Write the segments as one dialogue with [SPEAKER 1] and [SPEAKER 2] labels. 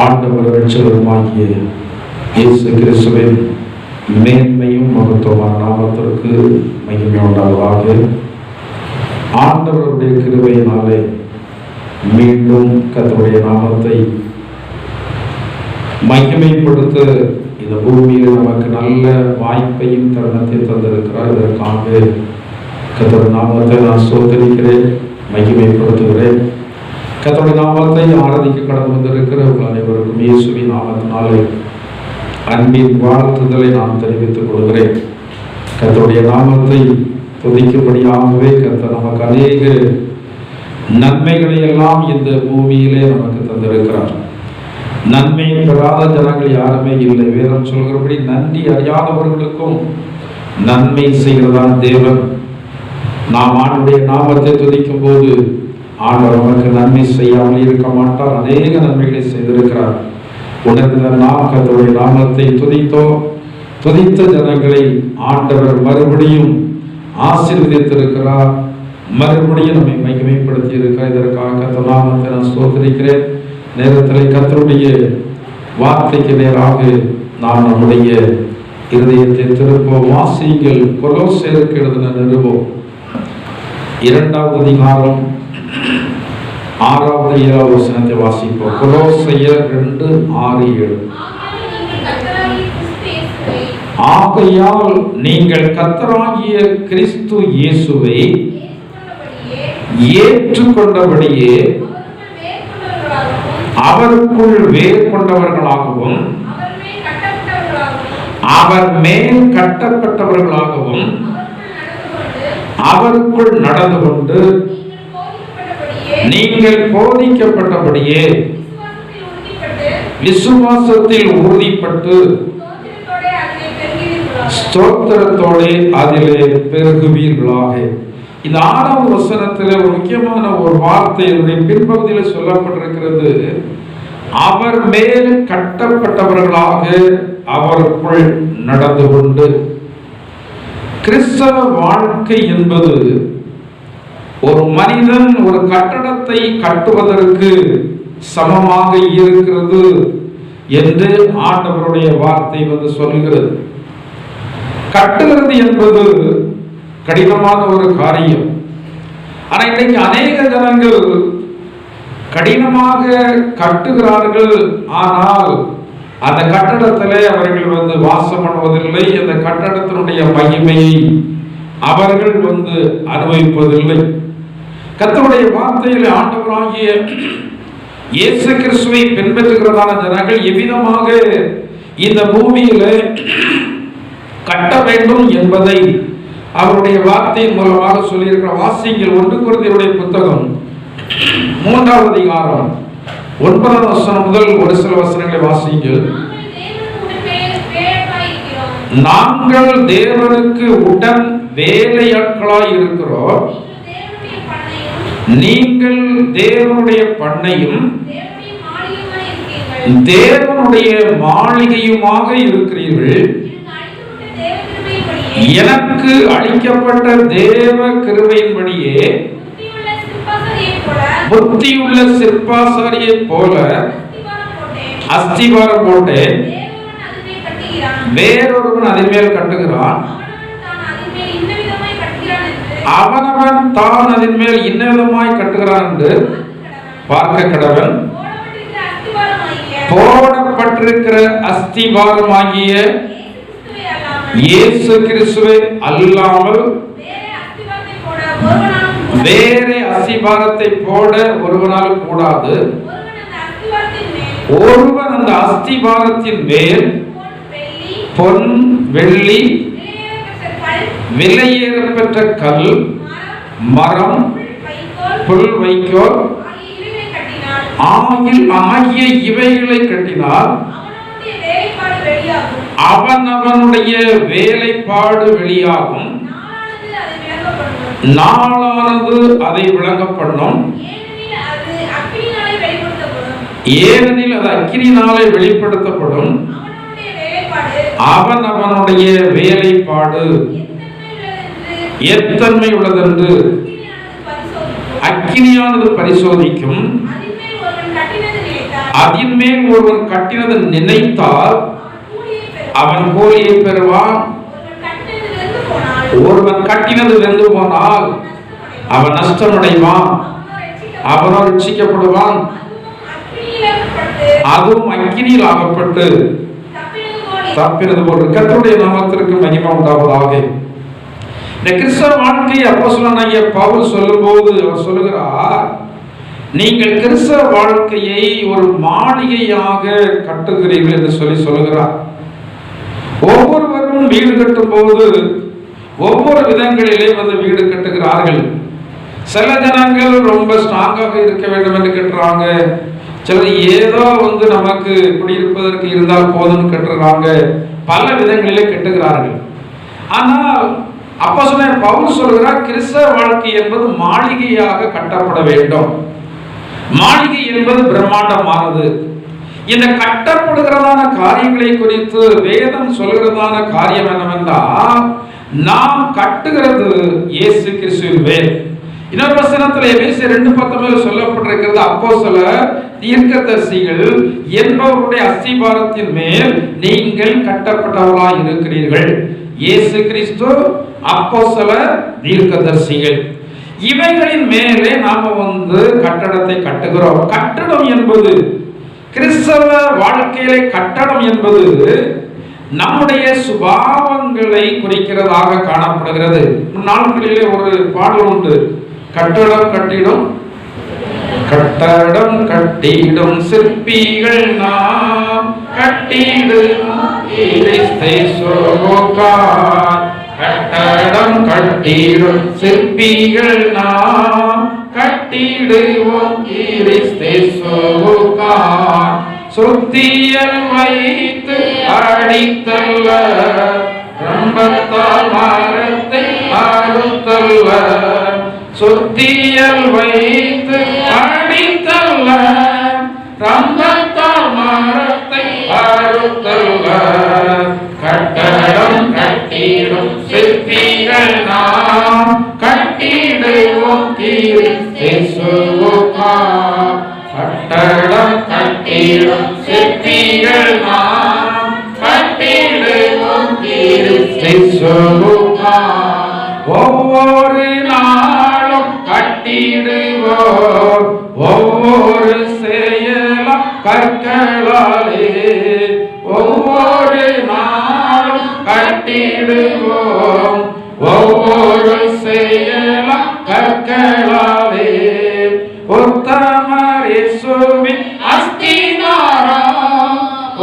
[SPEAKER 1] ஆண்டவர் இரட்சகருமாகிய இயேசு கிறிஸ்துவின் மேன்மையும் மகத்துவமான நாமத்திற்கு மகிமை உண்டாவதாக. ஆண்டவருடைய கிருபையினாலே மீண்டும் கர்த்தருடைய நாமத்தை மகிமைப்படுத்த இந்த பூமியில் நமக்கு நல்ல வாய்ப்பையும் தருணத்தை தந்திருக்கிறார். இதற்காக கர்த்தருடைய நாமத்தை நான் ஸ்தோத்திரிக்கிறேன், மகிமைப்படுத்துகிறேன். கர்த்தருடைய நாமத்தை ஆராதிக்க கடந்து வந்திருக்கிற உங்கள் அனைவருக்கும் இயேசுவின் நாமத்தினாலே அன்பின் வாழ்த்துதலை நான் தெரிவித்துக் கொள்கிறேன். கர்த்தருடைய நாமத்தை துதிக்கும்படியாகவே கர்த்தர் நமக்கு அநேக நன்மைகளை எல்லாம் இந்த பூமியிலே நமக்கு தந்திருக்கிறார். நன்மை பெறாத ஜனங்கள் யாருமே இல்லை. வேதம் சொல்கிறபடி நன்றி அறியாதவர்களுக்கும் நன்மை செய்கிறதான் தேவன். நாம் ஆண்டுடைய நாமத்தை துதிக்கும் போது ஆண்டவர் நமக்கு நன்மை செய்யாமல் இருக்க மாட்டார். அநேக நன்மைகளை செய்திருக்கிறார். உணர்ந்த நாம் கர்த்தருடைய நாமத்தை துதித்த ஜனங்களை ஆண்டவர் மறுபடியும் ஆசீர்வதித்திருக்கிறார், மறுபடியும் நம்மை மகிமைப்படுத்தி இருக்கிறார். இதற்காக கர்த்தர் நாமத்தை நான் ஸ்தோத்திரிக்கிறேன். நேரத்தில் கர்த்தருடைய வார்த்தைக்கு நேராக நாம் நம்முடைய இருதயத்தை திருப்போம். வாசியுங்கள். கொலோசையருக்கு எழுதின நிருபம் 2வது அதிகாரம் 6வது 7வது வசனத்தை வாசிப்போம். கொலோசையர் 2:6-7. ஆகையால் நீங்கள் கர்த்தராகிய கிறிஸ்து இயேசுவை ஏற்றுக்கொண்டபடியே அவருக்குள் வேர் கொண்டவர்களாகவும் அவர் மேல் கட்டப்பட்டவர்களாகவும் அவருக்குள் நடந்து கொண்டு நீங்கள் போதிக்கப்பட்டபடியே விசுவாசத்தில் உறுதிப்பட்டு ஸ்தோத்திரத்தோடு அதிலே பெருகுவீர்களாக. இந்த 6வது வசனத்தில் ஒரு முக்கியமான ஒரு வார்த்தை என்னுடைய பின்பகுதியில் சொல்லப்பட்டிருக்கிறது. அவர் மேல் கட்டப்பட்டவர்களாக அவருக்குள் நடந்து கொண்டு. கிறிஸ்தவ வாழ்க்கை என்பது ஒரு மனிதன் ஒரு கட்டடத்தை கட்டுவதற்கு சமமாக இருக்கிறது என்று ஆண்டவருடைய வார்த்தை சொல்கிறது. கட்டுகிறது என்பது கடினமான ஒரு காரியம். ஆனால் இன்றைக்கு அநேக ஜனங்கள் கடினமாக கட்டுகிறார்கள். ஆனால் அந்த கட்டடத்திலே அவர்கள் வாசம் பண்ணுவதில்லை. அந்த கட்டடத்தினுடைய மகிமையை அவர்கள் அனுபவிப்பதில்லை. கர்த்தருடைய வார்த்தையில் ஆண்டவராகிய இயேசு கிறிஸ்துவை பின்பற்றுகிறதான ஜனங்கள் எவ்விதமாக இந்த பூமியில கட்ட வேண்டும் என்பதை அவருடைய வார்த்தையின் மூலமாக சொல்லியிருக்கிற வாசியங்கள். 1 கொரிந்தியருடைய புத்தகம் 3வது அதிகாரம் 9வது வசனம் முதல் ஒரு சில வசனங்களை வாசியுங்கள். நாங்கள் தேவனுக்கு உடன் வேலையாட்களாய் இருக்கிறோம், நீங்கள் தேவனுடைய பண்ணையும் தேவனுடைய மாளிகையுமாக இருக்கிறீர்கள். எனக்கு அளிக்கப்பட்ட தேவ கிருபையின்படியே புத்தியுள்ள சிற்பாசாரியை போல அஸ்திவாரம் போட்டு வேறொருவன் அதன் மேல் கட்டுகிறான். அவனவன் தான் அதன் மேல் இன்னவிதமாய் கட்டுகிறான் என்று பார்க்க கடவன். போடப்பட்டிருக்கிற அஸ்திவாரமாகிய இயேசு கிறிஸ்துவை அல்லாமல் வேறே அஸ்திவாரத்தை போட ஒருவனால் கூடாது. ஒருவன் அந்த அஸ்திவாரத்தின் மேல் பொன், வெள்ளி, விலையேறப்பெற்ற கல், மரம், புல், வைக்கோல் ஆகிய இவைகளை கட்டினால் அவனவனுடைய வேலைப்பாடு வெளியாகும். நாளானது அதை விளங்க பண்ணும். ஏனெனில் அது அக்கினியினாலே வெளிப்படுத்தப்படும். அவனவனுடைய வேலைப்பாடு எத்தன்மை உள்ளதென்று அக்கினியானது பரிசோதிக்கும். அதின் மேல் ஒருவன் கட்டினது நினைத்தால் அவன் கூலியை பெறுவான். ஒருவன் கட்டினது வெந்து போனால் அவன் நஷ்டமடைவான், அவனோ ரட்சிக்கப்படுவான், அதுவும் அக்கினியில் ஆகப்பட்டு தப்பினது போன்று. கர்த்தருடைய நாமத்திற்கு மகிமை உண்டாவதாக. இந்த கிறிஸ்தவ வாழ்க்கையை அப்போஸ்தலனாகிய பவுல் சொல்லும்போது அவர் சொல்லுகிறார், நீங்கள் கிறிஸ்தவ வாழ்க்கையை ஒரு மாளிகையாக கட்டுகிறீர்கள் என்று சொல்லுகிறார். ஒவ்வொருவரும் வீடு கட்டும் போது ஒவ்வொரு விதங்களிலே வந்து வீடு கட்டுகிறார்கள். சில ஜனங்கள் ரொம்ப ஸ்ட்ராங்காக இருக்க வேண்டும் என்று கட்டுறாங்க. சிலர் ஏதோ வந்து நமக்கு குடியிருப்பதற்கு இருந்தால் போதும் கட்டுறாங்க. பல விதங்களிலே கட்டுகிறார்கள். ஆனால் அப்போஸ்தலன் பவுல் சொல்கிறார், கிறிஸ்தவ வாழ்க்கை என்பது மாளிகையாக கட்டப்பட வேண்டும். மாளிகை என்பது பிரம்மாண்டமானது. இந்த கட்டப்படுகிறதான காரியங்களை குறித்து வேதம் சொல்கிறதான காரியம் என்னவென்றால், நாம் கட்டுகிறது இயேசு கிறிஸ்துவின் மேல். இன்னொரு வசனத்தில் எபேசியர் 2:19 சொல்லப்பட்டிருக்கிறது, அப்போஸ்தலர் தீர்க்கதரிசிகள் என்பவருடைய அஸ்திபாரத்தின் மேல் நீங்கள் கட்டப்பட்டவர்களாய் இருக்கிறீர்கள். இயேசு கிறிஸ்து, அப்போஸ்தலர், தீர்க்கதரிசிகள், இவைகளின் மேலே நாம வந்து கட்டடத்தை கட்டுகிறோம். கட்டடம் என்பது கிறிஸ்தவ வாழ்க்கையிலே கட்டடம் என்பது நம்முடைய சுபாவங்களை குறிக்கிறதாக காணப்படுகிறது. நாட்களிலே ஒரு பாடல் உண்டு, கட்டடம் கட்டிடும் கட்டடம் கட்டிடும் சிற்பிகள் நாம் கட்டிடுவோம் கிறிஸ்தை சோகார். கட்டடம் கட்டிடும் சிற்பிகள் நாம் கட்டிடுவோம் கிறிஸ்தை சோகார். சுத்தியல் வைத்து அடித்தல்ல, ரம்பத்தால் மரத்தை அறுத்தல்ல. சுத்தியல் வைத்து அடித்தல்ல, ரம்பத்தால் மரத்தை அறுத்தல்ல. கட்டடம் கட்டிடும் சிற்பிகள் நாம் கட்டிடுவோம் கிறிஸ்தை சோகார். கட்டடம் கட்டிடும் சிற்பிகள் நாம் கட்டிடுவோம் கிறிஸ்தை சோகார். ஒவ்வொரு நாளும் கட்டிடுவோம், ஒவ்வொரு செயலும் கற்களாலே. ஒவ்வொரு நாளும் கட்டிடுவோம், ஒவ்வொரு செயலும் கற்களாலே. உத்தமர் இயேசுவின் அஸ்திவாரம்,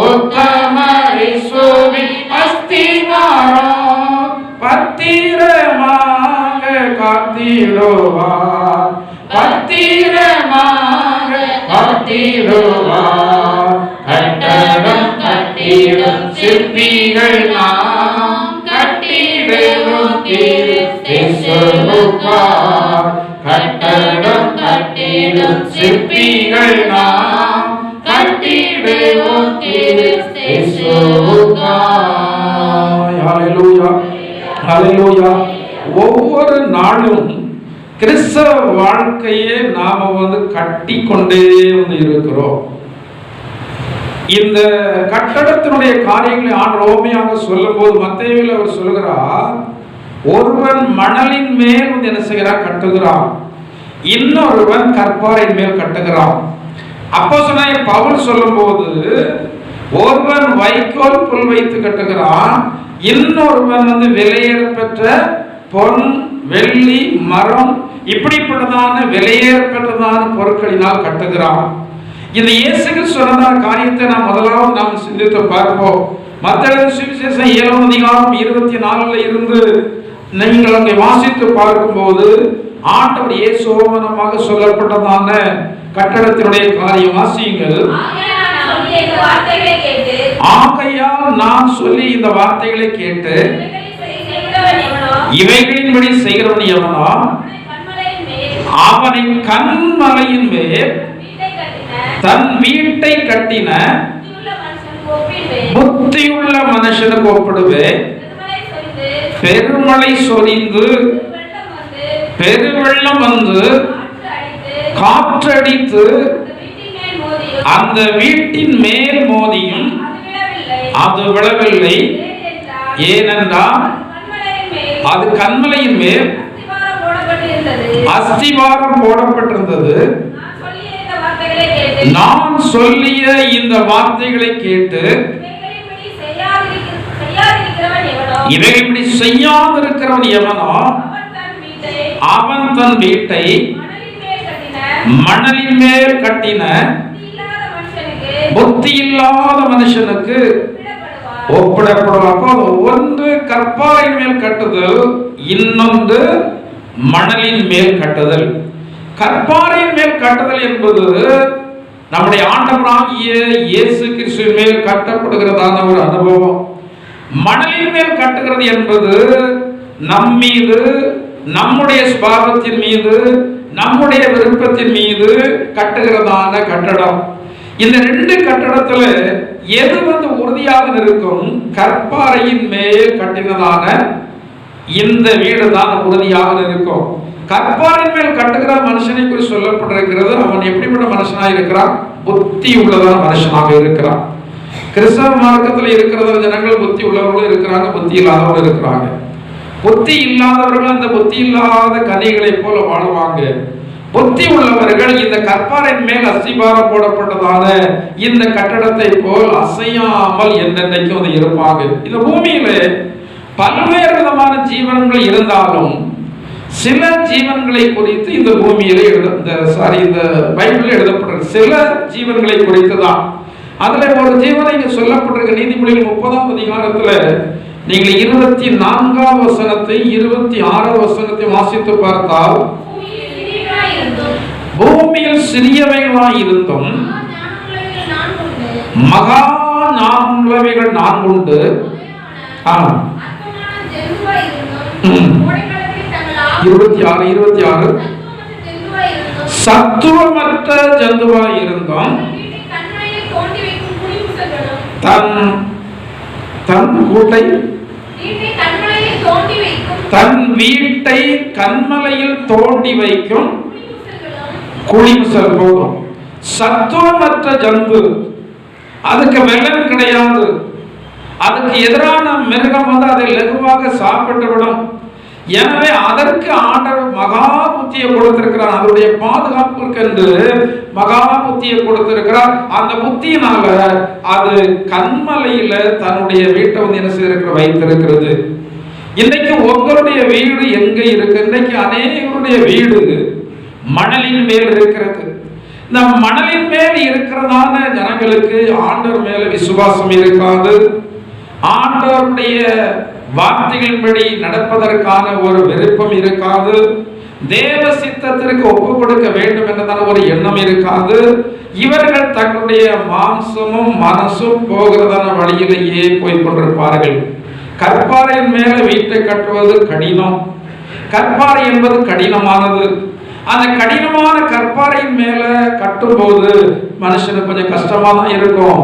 [SPEAKER 1] உத்தமர் இயேசுவின் அஸ்திவாரம் பத்திரமாக காத்திடுவார், பத்திரமாக காத்திடுவார். கட்டடம் கட்டிடும் சிற்பிகள் நாம் கட்டிடுவோம் கிறிஸ்தை சோகார். கட்டடம் கட்டிடும் சிற்பிகள் நாம் கட்டிடுவோம் கிறிஸ்தை சோகார். ஹல்லேலூயா, ஹல்லேலூயா. ஒவ்வொரு நாளும் கிறிஸ்தவ வாழ்க்கையை நாம வந்து கட்டி கொண்டே வந்து இருக்கிறோம். இந்த கட்டடத்தினுடைய காரியங்களை ஆண்டவராக சொல்லும் போது மத்தேயுவில் அவர் சொல்லுகிறார், ஒருவன் மணலின் மேல் வந்து என்ன செய்கிறான், கட்டுகிறான், இன்னொருவன் கற்பாரின் மேல் கட்டுகிறான். அப்போஸ்தலனாகிய பவுல் சொல்லும் போது ஒருவன் வைக்கோல் புல் வைத்து கட்டுகிறான், இன்னொருவன் வந்து விலையேற பெற்ற பொன் வெள்ளி மரம் இப்படிப்பட்டதான விலையேற பெற்றதான பொருட்களினால் கட்டுகிறான். இந்த இயேசுக்கள் சொன்னதான காரியத்தை முதலாவது நாம் சிந்தித்து பார்ப்போம். மத்தேயு சுவிசேஷம் 7 அதிகாரம் 24 இருந்து நீங்கள் அங்கே வாசித்து பார்க்கும்போது ஆண்டவர் இயேசுவனமாக சொல்லப்பட்டதான கட்டடத்தினுடைய காரியம் வாசியுங்கள். ஆகையால் நான் சொல்லி இந்த வார்த்தைகளை கேட்டு இவைகளின்படி செய்கிறவன் எவனோ அவனை கன்மலையின் மேல் தன் வீட்டை கட்டின புத்தியுள்ள மனுஷனுக்கு ஒப்பிடுவேன். பெருமழை சொரிந்து பெருவெள்ளம் வந்து காற்றடித்து அந்த வீட்டின் மேல் மோதியும் அது விழவில்லை. ஏனென்றால் அது கன்மலையின் மேல் அஸ்திவாரம் போடப்பட்டிருந்தது. நான் சொல்லிய இந்த வார்த்தைகளை கேட்டு இவைகளை செய்யாதிருக்கிறவன் எவனோ அவன் தன் வீட்டை மணலின் மேல் கட்டின புத்தி இல்லாத மனுஷனுக்கு ஒப்பிடப்படுவார். ஒன்று கற்பாறையின் மேல் கட்டுதல், இன்னொன்று மணலின் மேல் கட்டுதல். கற்பாறையின் மேல் கட்டுதல் என்பது நம்முடைய ஆண்டவராகிய இயேசு கிறிஸ்துவின் மேல் கட்டப்படுகிறதான ஒரு அனுபவம். மணலின் மேல் கட்டுகிறது என்பது நம் மீது, நம்முடைய சுபாவத்தின் மீது, நம்முடைய விருப்பத்தின் மீது கட்டுகிறதான கட்டடம். இந்த ரெண்டு கட்டடத்துல எது உறுதியாக இருக்கும்? கற்பாறையின் மேல் கட்டினதான இந்த வீடு தான் உறுதியாக இருக்கும். கற்பாறையின் மேல் கட்டுகிற மனுஷனை குறித்து சொல்லப்பட்டிருக்கிறது. அவன் எப்படிப்பட்ட மனுஷனாக இருக்கிறான்? புத்தி உள்ளதான மனுஷனாக இருக்கிறான். கிறிஸ்தவ மார்க்கத்தில் இருக்கிற ஜனங்கள் புத்தி உள்ளவர்களும் இருக்கிறாங்க, புத்தி இல்லாதவர்களும் இருக்கிறாங்க. புத்தி இல்லாதவர்கள் அந்த புத்தி இல்லாத கனிகளை போல வாழ்வாங்க. புத்தி உள்ளவர்கள் இந்த கற்பாறையின் மேல் அஸ்திபாரம் போடப்பட்டதான இந்த கட்டடத்தை போல் அசையாமல் என்றென்றைக்கும் இருப்பாங்க. இந்த பூமியில பல்வேறு விதமான ஜீவன்கள் இருந்தாலும் சில ஜீவன்களை குறித்து இந்த பூமியில இந்த பைபிளில் எழுதப்பட்டிருக்கு. சில ஜீவன்களை குறித்து தான். அதுல ஒரு ஜீவனை இங்க சொல்லப்பட்டிருக்க நீதிமொழிகள் 30ஆம் அதிகாரத்துல நீங்கள் 24ஆம் வசனத்தை 26ஆம் வசனத்தை வாசித்து பார்த்தால், பூமியில் சிறியவைகளாய் இருந்தும் மகா ஞானமுள்ளவைகள் 4 உண்டு. சத்துவமற்ற ஜந்துவாய் இருந்தும் தன் வீட்டை கன்மலையில் தோண்டி வைக்கும் குளிமுசல் போதும். சத்துவமற்ற ஜந்து, அதுக்கு வெள்ளம் கிடையாது. அதுக்கு எதிரான மிருகம் அதை லகுவாக சாப்பிட்டுவிடும். எனவே அதற்கு ஆண்டவர் மகா புத்தியை கொடுத்திருக்கிறார். அதனுடைய பாதுகாப்புக்கு என்று மகா புத்தியை கொடுத்திருக்கிறார். அந்த புத்தியினால அது கன்மலையில தன்னுடைய வீட்டை என்ன செய்திருக்கிற வைத்திருக்கிறது. இன்னைக்கு உங்களுடைய வீடு எங்க இருக்கு? இன்னைக்கு அநேகருடைய வீடு மணலின் மேல் இருக்கிறது. இந்த மணலின் மேல் இருக்கிறதான ஜனங்களுக்கு ஆண்டவர் மேல விசுவாசம் இருக்காது. ஆண்டவருடைய வார்த்தைகளின்படி நடப்பதற்கான ஒரு விருப்பம் இருக்காது. தேவ சித்தத்திற்கு ஒப்பு கொடுக்க வேண்டும் என்றதான ஒரு எண்ணம் இருக்காது. இவர்கள் தங்களுடைய மாம்சமும் மனசும் போகிறதான வழியிலேயே போய் கொண்டிருப்பார்கள். கற்பாறையின் மேல வீட்டை கட்டுவது கடினம். கற்பாறை என்பது கடினமானது. அந்த கடினமான கற்பாறையின் மேல கட்டும்போது மனுஷனுக்கு கொஞ்சம் கஷ்டமா தான் இருக்கும்.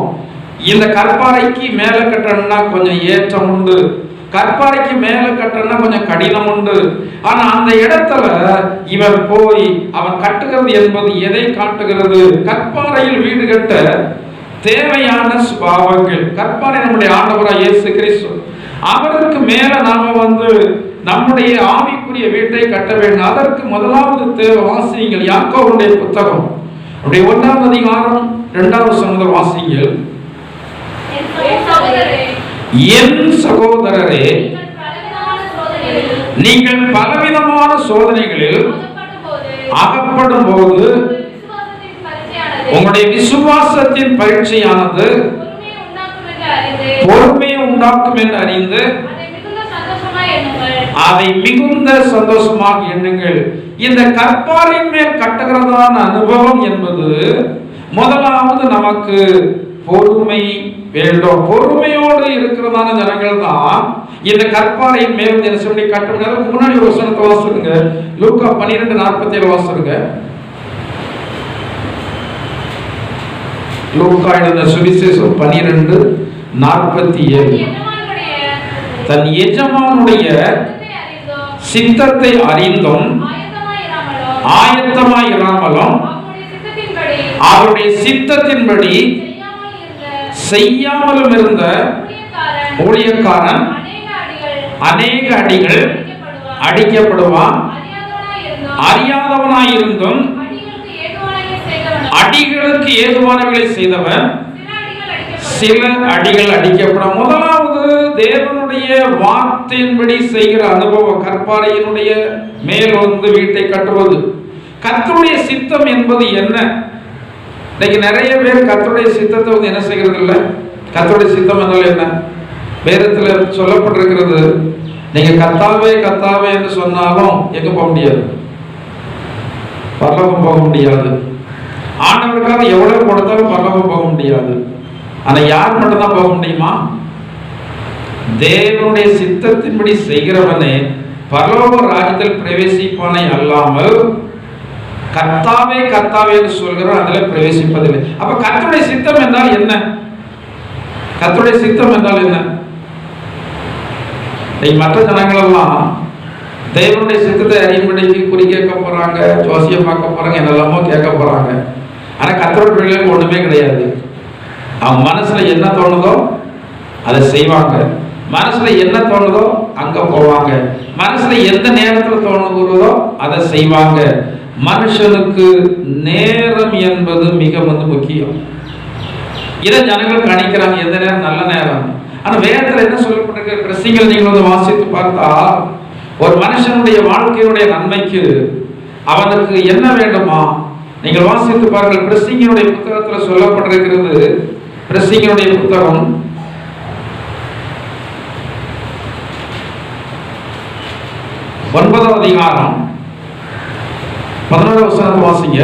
[SPEAKER 1] இந்த கற்பாறைக்கு மேல கட்டணும்னா கொஞ்சம் ஏற்றம் உண்டு, கற்பாறைக்கு மேல கட்டணும்னா கொஞ்சம் கடினம் உண்டு. ஆனா அந்த இடத்துல இவர் போய் அவன் கட்டுகிறது என்பது எதை காட்டுகிறது? கற்பாறையில் வீடு கட்ட தேவையான சுபாவங்கள். கற்பாறை நம்முடைய ஆண்டவராக இயேசு கிறிஸ்து. அவருக்கு மேல நாம நம்முடைய ஆவிக்குரிய வீட்டை கட்ட வேண்டும். அதற்கு முதலாவது தேவை வாசியுங்கள். யாக்கோபுடைய புத்தகம் 1ஆம் அதிகாரம் 2ஆம் வசனம் வாசியுங்கள். என் சகோதரரே, நீங்கள் பலவிதமான சோதனைகளில் அகப்படும் போது உங்களுடைய விசுவாசத்தின் பரீட்சையானது பொறுமையை உண்டாக்கும் என்று அறிந்து அதை மிகுந்த சந்தோஷமாக எண்ணுங்கள். இந்த கற்பாறையின் மேல் கட்டுகிறதான அனுபவம் என்பது முதலாவது நமக்கு பொறுமை வேண்டும். பொறுமையோடு இருக்கிறதான ஜனங்கள் தான் இந்த கற்பாறையின் மேல் சொல்லி கட்ட முடியாது. முன்னாடி ஒரு வசனத்தை வாசிருங்க. லூக்கா 12:47 வாசிருங்க. லூக்கா எழுதின சுவிசேஷம் 12:47. தன் எஜமானுடைய சித்தத்தை அறிந்தும் ஆயத்தமாய் இராமலும் அவருடைய சித்தத்தின்படி செய்யாமலும் இருந்த ஊழியக்காரன் அநேக அடிகள் அடிக்கப்படுவான். அறியாதவனாயிருந்தும் அடிகளுக்கு ஏதுவானவைகளை செய்தவன் சில அடிகள் அடிக்கப்படும். முதலாவது தேவனுடைய வார்த்தையின்படி செய்கிற அனுபவம். கற்பாறையினுடைய மேல் வந்து வீட்டை கட்டுவது. கர்த்தருடைய சித்தம் என்பது என்ன? இன்னைக்கு நிறைய பேர் கர்த்தருடைய சித்தத்தை வந்து என்ன செய்கிறது இல்லை. கர்த்தருடைய சித்தம் என்றால் என்ன? வேதத்தில் சொல்லப்பட்டிருக்கிறது, நீங்க கர்த்தாவே கர்த்தாவே என்று சொன்னாலும் எங்க போக முடியாது, பரலோகம் போக முடியாது. ஆண்டவருக்காக எவ்வளவு கொடுத்தாலும் பரலோகம் போக முடியாது. ஆனா யார் மட்டும்தான் போக முடியுமா? தேவனுடைய சித்தத்தின்படி செய்கிறவனே பரலோக ராஜ்யத்தில் பிரவேசிப்பானே அல்லாமல் கர்த்தாவே கர்த்தாவே என்று சொல்கிறோம் அதுல பிரவேசிப்பதில்லை. அப்ப கர்த்தருடைய சித்தம் என்றால் என்ன? கர்த்தருடைய சித்தம் என்றால் என்ன? மற்ற ஜனங்கள் எல்லாம் தேவனுடைய சித்தத்தை அறியும்படிக்கு குறி கேட்க போறாங்க, ஜோசியம் பார்க்க போறாங்க, என்னெல்லாமோ கேட்க போறாங்க. ஆனா கர்த்தருடைய பிள்ளைகளுக்கு ஒண்ணுமே கிடையாது. அவங்க மனசுல என்ன தோணுதோ அதை செய்வாங்க. மனசுல என்ன தோணுதோ அங்க போவாங்க. மனசுல எந்த நேரத்துல தோணுகிறதோ அதை செய்வாங்க. மனுஷனுக்கு நேரம் என்பது மிக முக்கியம். இதை ஜனங்கள் கணிக்கிறாங்க, எந்த நேரம் நல்ல நேரம். ஆனா வேதத்துல என்ன சொல்லப்பட்டிருக்க பிரசங்கிகள் நீங்கள் வந்து வாசித்து பார்த்தா, ஒரு மனுஷனுடைய வாழ்க்கையுடைய நன்மைக்கு அவனுக்கு என்ன வேண்டுமா நீங்கள் வாசித்து பாருங்கள். பிரசங்கினுடைய புத்தகத்துல சொல்லப்பட்டிருக்கிறது. பிரசங்கினுடைய புத்தகம் 9ஆம் அதிகாரம் 11ஆம் வசனத்தை வாசிங்க.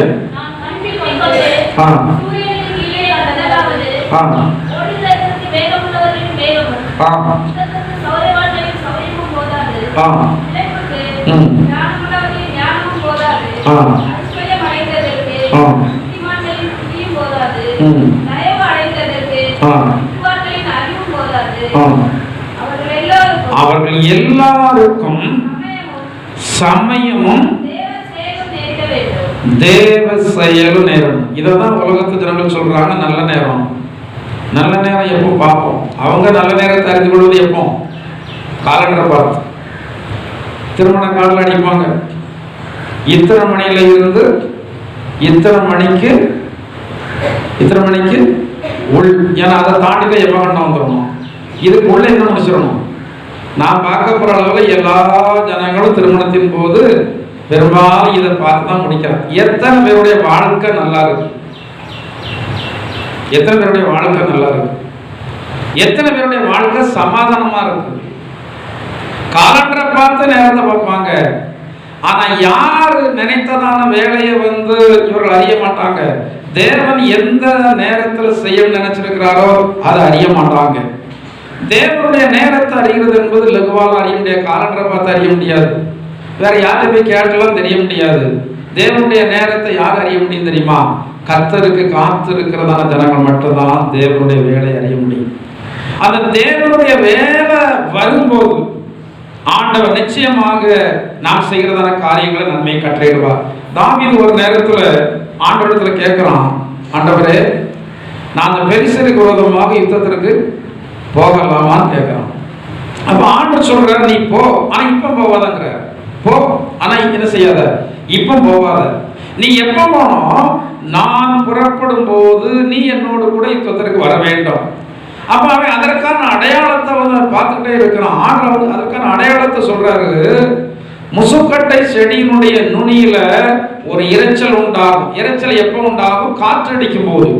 [SPEAKER 1] அவர்கள் எல்லாருக்கும் சமயமும் தேவ செயலும் நேரம். இதான் உலகத்து ஜனங்கள் சொல்றாங்க நல்ல நேரம். நல்ல நேரம் எப்போ பார்ப்போம்? அவங்க நல்ல நேரத்தை அறிந்து கொள்வது எப்போ? காலண்டரை பார்த்து திருமண காலில் அடிப்பாங்க. இத்தனை மணியில இருந்து இத்தனை மணிக்கு உள், ஏன்னா அதை தாண்டி எப்ப கண்ணா வந்துடணும். இதுக்கு உள்ள என்ன முடிச்சிடணும். நான் பார்க்க போற அளவில் எல்லா ஜனங்களும் திருமணத்தின் போது பெரும்பாலும் இதை பார்த்து தான் முடிக்கிறாங்க. எத்தனை பேருடைய வாழ்க்கை நல்லா இருக்கு? எத்தனை பேருடைய வாழ்க்கை நல்லா இருக்கு? எத்தனை பேருடைய வாழ்க்கை சமாதானமா இருக்கு? காலண்டரை பார்த்து நேரத்தை பார்ப்பாங்க. ஆனா யார் நினைத்ததான வேலையை வந்து இவர்கள் அறிய மாட்டாங்க. தேவன் எந்த நேரத்தில் செய்ய நினைச்சிருக்கிறாரோ அதை அறிய மாட்டாங்க. தேவனுடைய நேரத்தை அறிகிறது என்பது லகுவாக அறிய முடியாது. காலண்டரை பார்த்து அறிய முடியாது. வேற யாரும் போய் கேட்கலாம் தெரிய முடியாது. தேவனுடைய நேரத்தை யார் அறிய முடியும் தெரியுமா? கர்த்தருக்கு காத்து இருக்கிறதான ஜனங்கள் மட்டும்தான் தேவனுடைய வேலையை அறிய முடியும். அந்த தேவனுடைய வேலை வரும்போது ஆண்டவர் நிச்சயமாக நாம் செய்கிறதான காரியங்களை நன்மை கட்டளையிடுவார். தாவீது ஒரு நேரத்துல ஆண்டவரிடத்துல கேட்கிறான், ஆண்டவரே நான் அந்த பெலிஸ்தருக்கு விரோதமாக யுத்தத்திற்கு போகலாமான்னு கேட்கிறான். அப்ப ஆண்டவர் சொல்றாரு, நீ போ, ஆனா இப்ப போவாதங்கிற. போ, ஆனா என்ன செய்யாத, இப்ப போவாத. நீ எப்ப போனோம்? நான் புறப்படும் போது நீ என்னோடு கூட யுத்தத்திற்கு வர வேண்டும். அப்ப அவன் அதற்கான அடையாளத்தை வந்து பார்த்துக்கிட்டே இருக்கிறான். ஆண்டவர் அதற்கான அடையாளத்தை சொல்றாரு. முசுக்கட்டை செடியினுடைய நுனியில ஒரு இரைச்சல் உண்டாகும். இரைச்சல் எப்ப உண்டாகும்? காற்றடிக்கும் போது.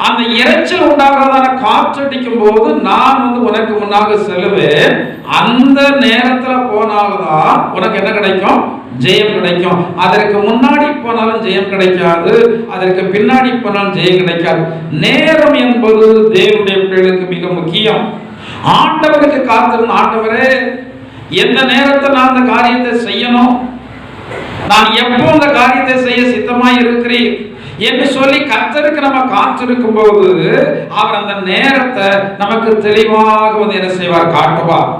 [SPEAKER 1] அந்த இரைச்சல் உண்டாகிறதான காற்றடிக்கும் போது நான் வந்து உனக்கு முன்னாக செல்லுவேன். அந்த நேரத்துல போனால்தான் உனக்கு என்ன கிடைக்கும்? ஜெயம் கிடைக்கும். அதற்கு முன்னாடி போனாலும் ஜெயம் கிடைக்காது, அதற்கு பின்னாடி போனாலும் ஜெயம் கிடைக்காது. நேரம் என்பது தேவனுடைய பிள்ளைகளுக்கு மிக முக்கியம். ஆண்டவருக்கு காத்திருந்த, ஆண்டவரே எந்த நேரத்தில் நான் அந்த காரியத்தை செய்யணும், நான் எப்போ அந்த காரியத்தை செய்ய சித்தமாய் இருக்கிறேன் என்று சொல்லி கர்த்தருக்கு நம்ம காத்திருக்கும் போது அவர் அந்த நேரத்தை நமக்கு தெளிவாக வந்து என்ன செய்வார்? காட்டுவார்.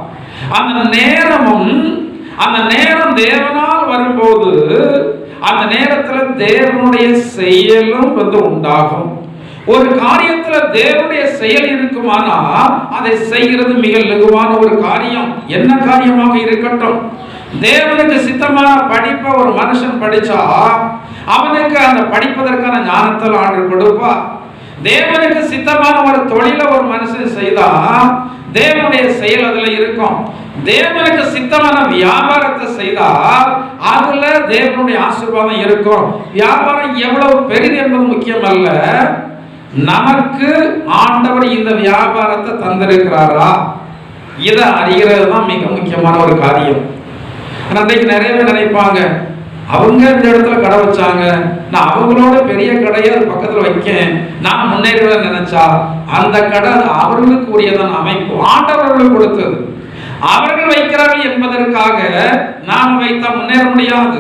[SPEAKER 1] அந்த நேரம் தேவனால் வரும்போது அந்த நேரத்தில் தேவனுடைய செயலும் உண்டாகும். ஒரு காரியத்துல தேவனுடைய செயல் இருக்குமானா அதை செய்கிறது மிக லகுவான ஒரு காரியம். என்ன காரியமாக இருக்கட்டும், தேவனுக்கு சித்தமான படிப்பை ஒரு மனுஷன் படிச்சா அவனுக்கு அந்த படிப்பதற்கான ஞானத்தில் ஆண்டு கொடுப்பா. தேவனுக்கு சித்தமான ஒரு தொழிலை ஒரு மனுஷன் செய்தா தேவனுடைய செயல் அதுல இருக்கும். தேவனுக்கு சித்தமான வியாபாரத்தை செய்தா அதுல தேவனுடைய ஆசீர்வாதம் இருக்கும். வியாபாரம் எவ்வளவு பெரிது என்பது முக்கியம் அல்ல, நமக்கு ஆண்டவர் இந்த வியாபாரத்தை தந்திருக்கிறாரா இதை அறிகிறது தான் மிக முக்கியமான ஒரு காரியம். அன்றைக்கு நிறைய பேர் நினைப்பாங்க, அவங்க இந்த இடத்துல கடை வச்சாங்க, நான் அவங்களோட பெரிய கடையை அது பக்கத்தில் வைக்கேன், நான் முன்னேறுவேன் நினைச்சா அந்த கடை அவர்களுக்கு உரியதான அமைப்பு ஆண்டவர்களுக்கு கொடுத்தது. அவர்கள் வைக்கிறார்கள் என்பதற்காக நாம் வைத்தா முன்னேற முடியாது.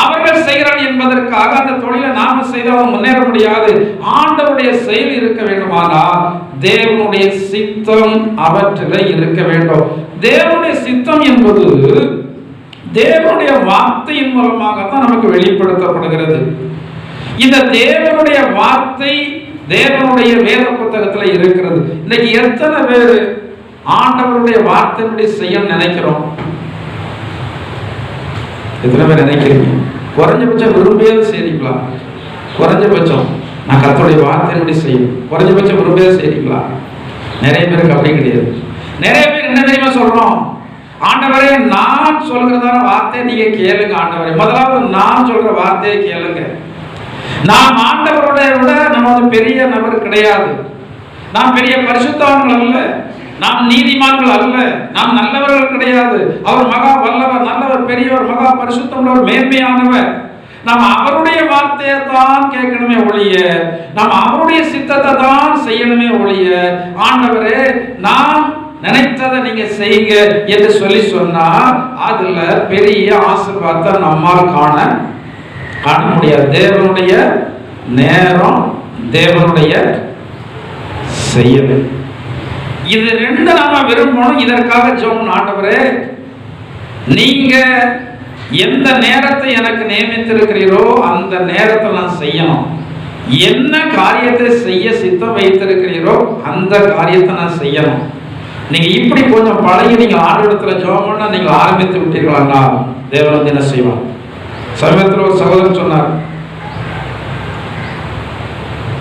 [SPEAKER 1] அவர்கள் செய்கிறார்கள் என்பதற்காக அந்த தொழிலை நாம செய்தால் முன்னேற முடியாது. ஆண்டவருடைய செயல் இருக்க வேண்டுமானால் தேவனுடைய சித்தம் அவற்றில் இருக்க வேண்டும். தேவனுடைய சித்தம் என்பது தேவனுடைய வார்த்தையின் மூலமாகத்தான் நமக்கு வெளிப்படுத்தப்படுகிறது. இந்த தேவனுடைய வார்த்தை தேவனுடைய வேத புத்தகத்தில் இருக்கிறது. இன்னைக்கு எத்தனை பேர் ஆண்டவருடைய வார்த்தையினுடைய செய்ய நினைக்கிறோம்? எத்தனை பேர் நினைக்கிறீங்க? குறைஞ்சபட்சம் விரும்பியது செய்றீங்களா? குறைஞ்சபட்சம் நான் கர்த்தருடைய வார்த்தையினுடைய செய்யும் குறைஞ்சபட்சம் விரும்பியது செய்றீங்களா? நிறைய பேருக்கு அப்படி கிடையாது. நிறைய பேர் என்ன தெரியுமா சொல்றோம்? ஆண்டவரே நான் சொல்கிறதான வார்த்தையை நீங்க கேளுங்க. ஆண்டவரே முதலாவது நான் சொல்ற வார்த்தையை கேளுங்க. நாம் ஆண்டவரோட விட நம்ம பெரிய நபர் கிடையாது. நாம் பெரிய பரிசுத்தவான்கள் அல்ல, நாம் நீதிமான்கள் அல்ல, நாம் நல்லவர்கள் கிடையாது. அவர் மகா வல்லவர், நல்லவர், பெரியவர், மகா பரிசுத்தமுள்ளவர், மேன்மையானவர். நாம் அவருடைய வார்த்தையை தான் கேட்கணுமே ஒழிய, நாம் அவருடைய சித்தத்தை தான் செய்யணுமே ஒழிய, ஆண்டவரே நான் நினைத்ததை நீங்க செய்யுங்க என்று சொல்லி சொன்னால் அதுல பெரிய ஆசீர்வாதத்தை நம்மால் காண முடியாது. தேவனுடைய நேரம், தேவனுடைய செயல், இது ரெண்டு நாம விரும்பணும். இதற்காக ஜெபம், ஆண்டவரே நீங்க எந்த நேரத்தை எனக்கு நியமித்திருக்கிறீரோ அந்த நேரத்தை நான் செய்யணும். என்ன காரியத்தை செய்ய சித்தம் வைத்திருக்கிறீரோ அந்த காரியத்தை நான் செய்யணும். நீங்க இப்படி கொஞ்சம் பழகி நீங்க ஆண்டவரிடத்துல ஜெபம் பண்ண நீங்க ஆரம்பித்து விட்டீர்களா, தேவன் என்ன செய்வார்? சமீபத்தில் ஒரு சகோதரன் சொன்னார்,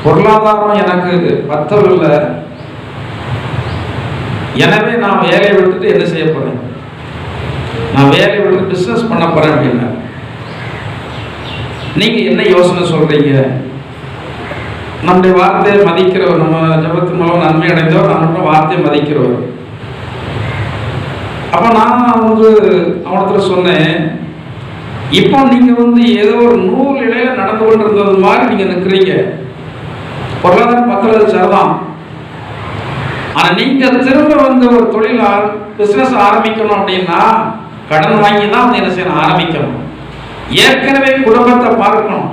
[SPEAKER 1] பொருளாதாரம் எனக்கு பத்தவில்லை, எனவே நான் வேலையை விட்டுட்டு என்ன செய்ய போறேன், நான் வேலையை விட்டு பிசினஸ் பண்ண போறேன் அப்படின்னா. நீங்க என்ன யோசனை சொல்றீங்க? நம்முடைய வார்த்தையை மதிக்கிறவர், நம்ம ஜெபத்தின் மூலம் நன்மை அடைந்தவர், நம்மளோட வார்த்தையை மதிக்கிறவர். அப்ப நான் அவனத்துல சொன்னேன், இப்போ நீங்க ஏதோ ஒரு நூல் இடையில நடந்து கொண்டிருந்தது மாதிரி நீங்க நிற்கிறீங்க. பொருளாதாரம் பத்துறது சரிதான், ஆனா நீங்க திரும்ப ஒரு தொழில் பிசினஸ் ஆரம்பிக்கணும் அப்படின்னா கடன் வாங்கி தான் என்ன செய்யணும், ஆரம்பிக்கணும். ஏற்கனவே குடும்பத்தை பார்க்கணும்.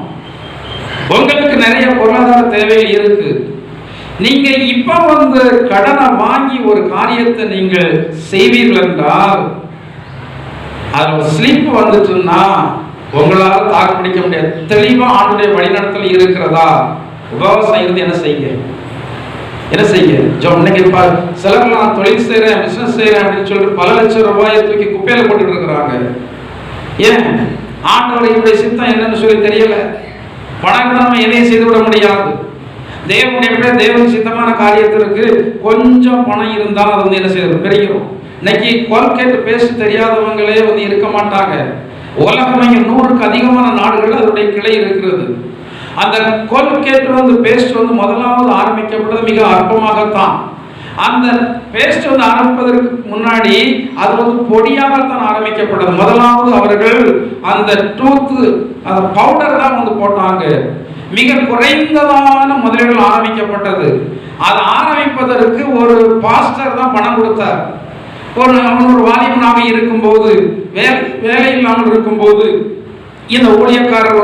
[SPEAKER 1] உங்களுக்கு நிறைய பொருளாதார தேவைகள் இருக்கு. நீங்க இப்ப கடனை வாங்கி ஒரு காரியத்தை நீங்கள் செய்வீர்கள் என்றால் அதுல ஸ்லிப் வந்துட்டுன்னா உங்களால் தாக்கு பிடிக்க முடியாது. தெளிவா ஆண்டுடைய வழிநடத்தல் இருக்கிறதா? உபவாசம் இருந்து என்ன செய்யுங்க, என்ன செய்ய இன்னைக்கு சிலர்லாம் தொழில் செய்யறேன், பிசினஸ் செய்யறேன் அப்படின்னு சொல்லிட்டு பல லட்சம் ரூபாயை தூக்கி குப்பையில போட்டுட்டு இருக்கிறாங்க. ஏன்? ஆண்டவருடைய சித்தம் என்னன்னு சொல்லி தெரியல. பணம் நம்ம எதையும் செய்து விட முடியாது. தேவனுடைய தேவன் சித்தமான காரியத்திற்கு கொஞ்சம் பணம் இருந்தால் அது என்ன செய்யறது, பெருகிறோம். இன்னைக்கு கோல்கேட் பேஸ்ட் தெரியாதவங்களே இருக்க மாட்டாங்க. உலகம் 100க்கு அதிகமான நாடுகள் அதனுடைய கிளை இருக்கிறது. அந்த கோல்கேட் பேஸ்ட் முதலாவது ஆரம்பிக்கப்பட்டது மிக அற்பமாகத்தான். அந்த பேஸ்ட் ஆரம்பிப்பதற்கு முன்னாடி அது பொடியாகத்தான் ஆரம்பிக்கப்பட்டது. முதலாவது அவர்கள் அந்த டூத் அந்த பவுடர் தான் போட்டாங்க. மிக குறைந்ததான முதலீடுகள் ஆரம்பிக்கப்பட்டது. அது ஆரம்பிப்பதற்கு ஒரு பாஸ்டர் தான் பணம் கொடுத்தார். அவனோட வாலிபனாக இருக்கும்போது, வேலை இல்லாமல் இருக்கும்போது இந்த ஊழியக்காரர்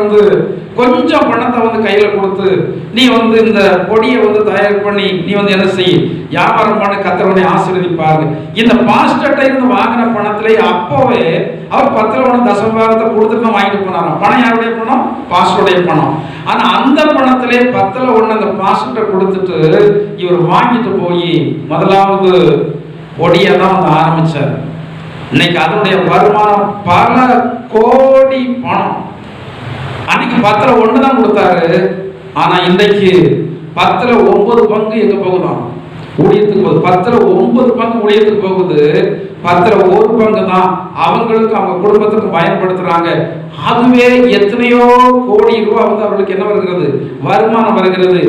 [SPEAKER 1] கொஞ்சம் பணத்தை வந்து கையில கொடுத்து நீ வந்து இந்த பொடியை வந்து தயார் பண்ணி நீ வந்து என்ன செய், வியாபாரம் பண்ண, கர்த்தர் ஆசீர்வதிப்பாரு. இந்த பாஸ்டர்ட்ட இருந்து வாங்கின பணத்திலே அப்போவே அவர் 10 தசமபாகத்தை கொடுத்துட்டு வாங்கிட்டு போனாராம். பணம் யாருடைய பணம்? பாஸ்டருடைய பணம். ஆனா அந்த பணத்திலே 10 அந்த பாஸ்டர்ட்ட கொடுத்துட்டு இவர் வாங்கிட்டு போய் முதலாவது பொடியை தான் வந்து ஆரம்பிச்சார். இன்னைக்கு அதனுடைய வருமானம் பல கோடி பணம். அன்னைக்கு 10 தான் கொடுத்தாரு. ஆனா இன்றைக்கு 9 பங்கு எங்க போகுதான்? ஊழியத்துக்கு போகுது. 9 பங்கு ஊழியத்துக்கு போகுது. 1 பங்கு தான் அவங்களுக்கு, அவங்க குடும்பத்துக்கு பயன்படுத்துறாங்க. அதுவே எத்தனையோ கோடி ரூபாய் வந்து அவர்களுக்கு என்ன வருகிறது? வருமானம் வருகிறது.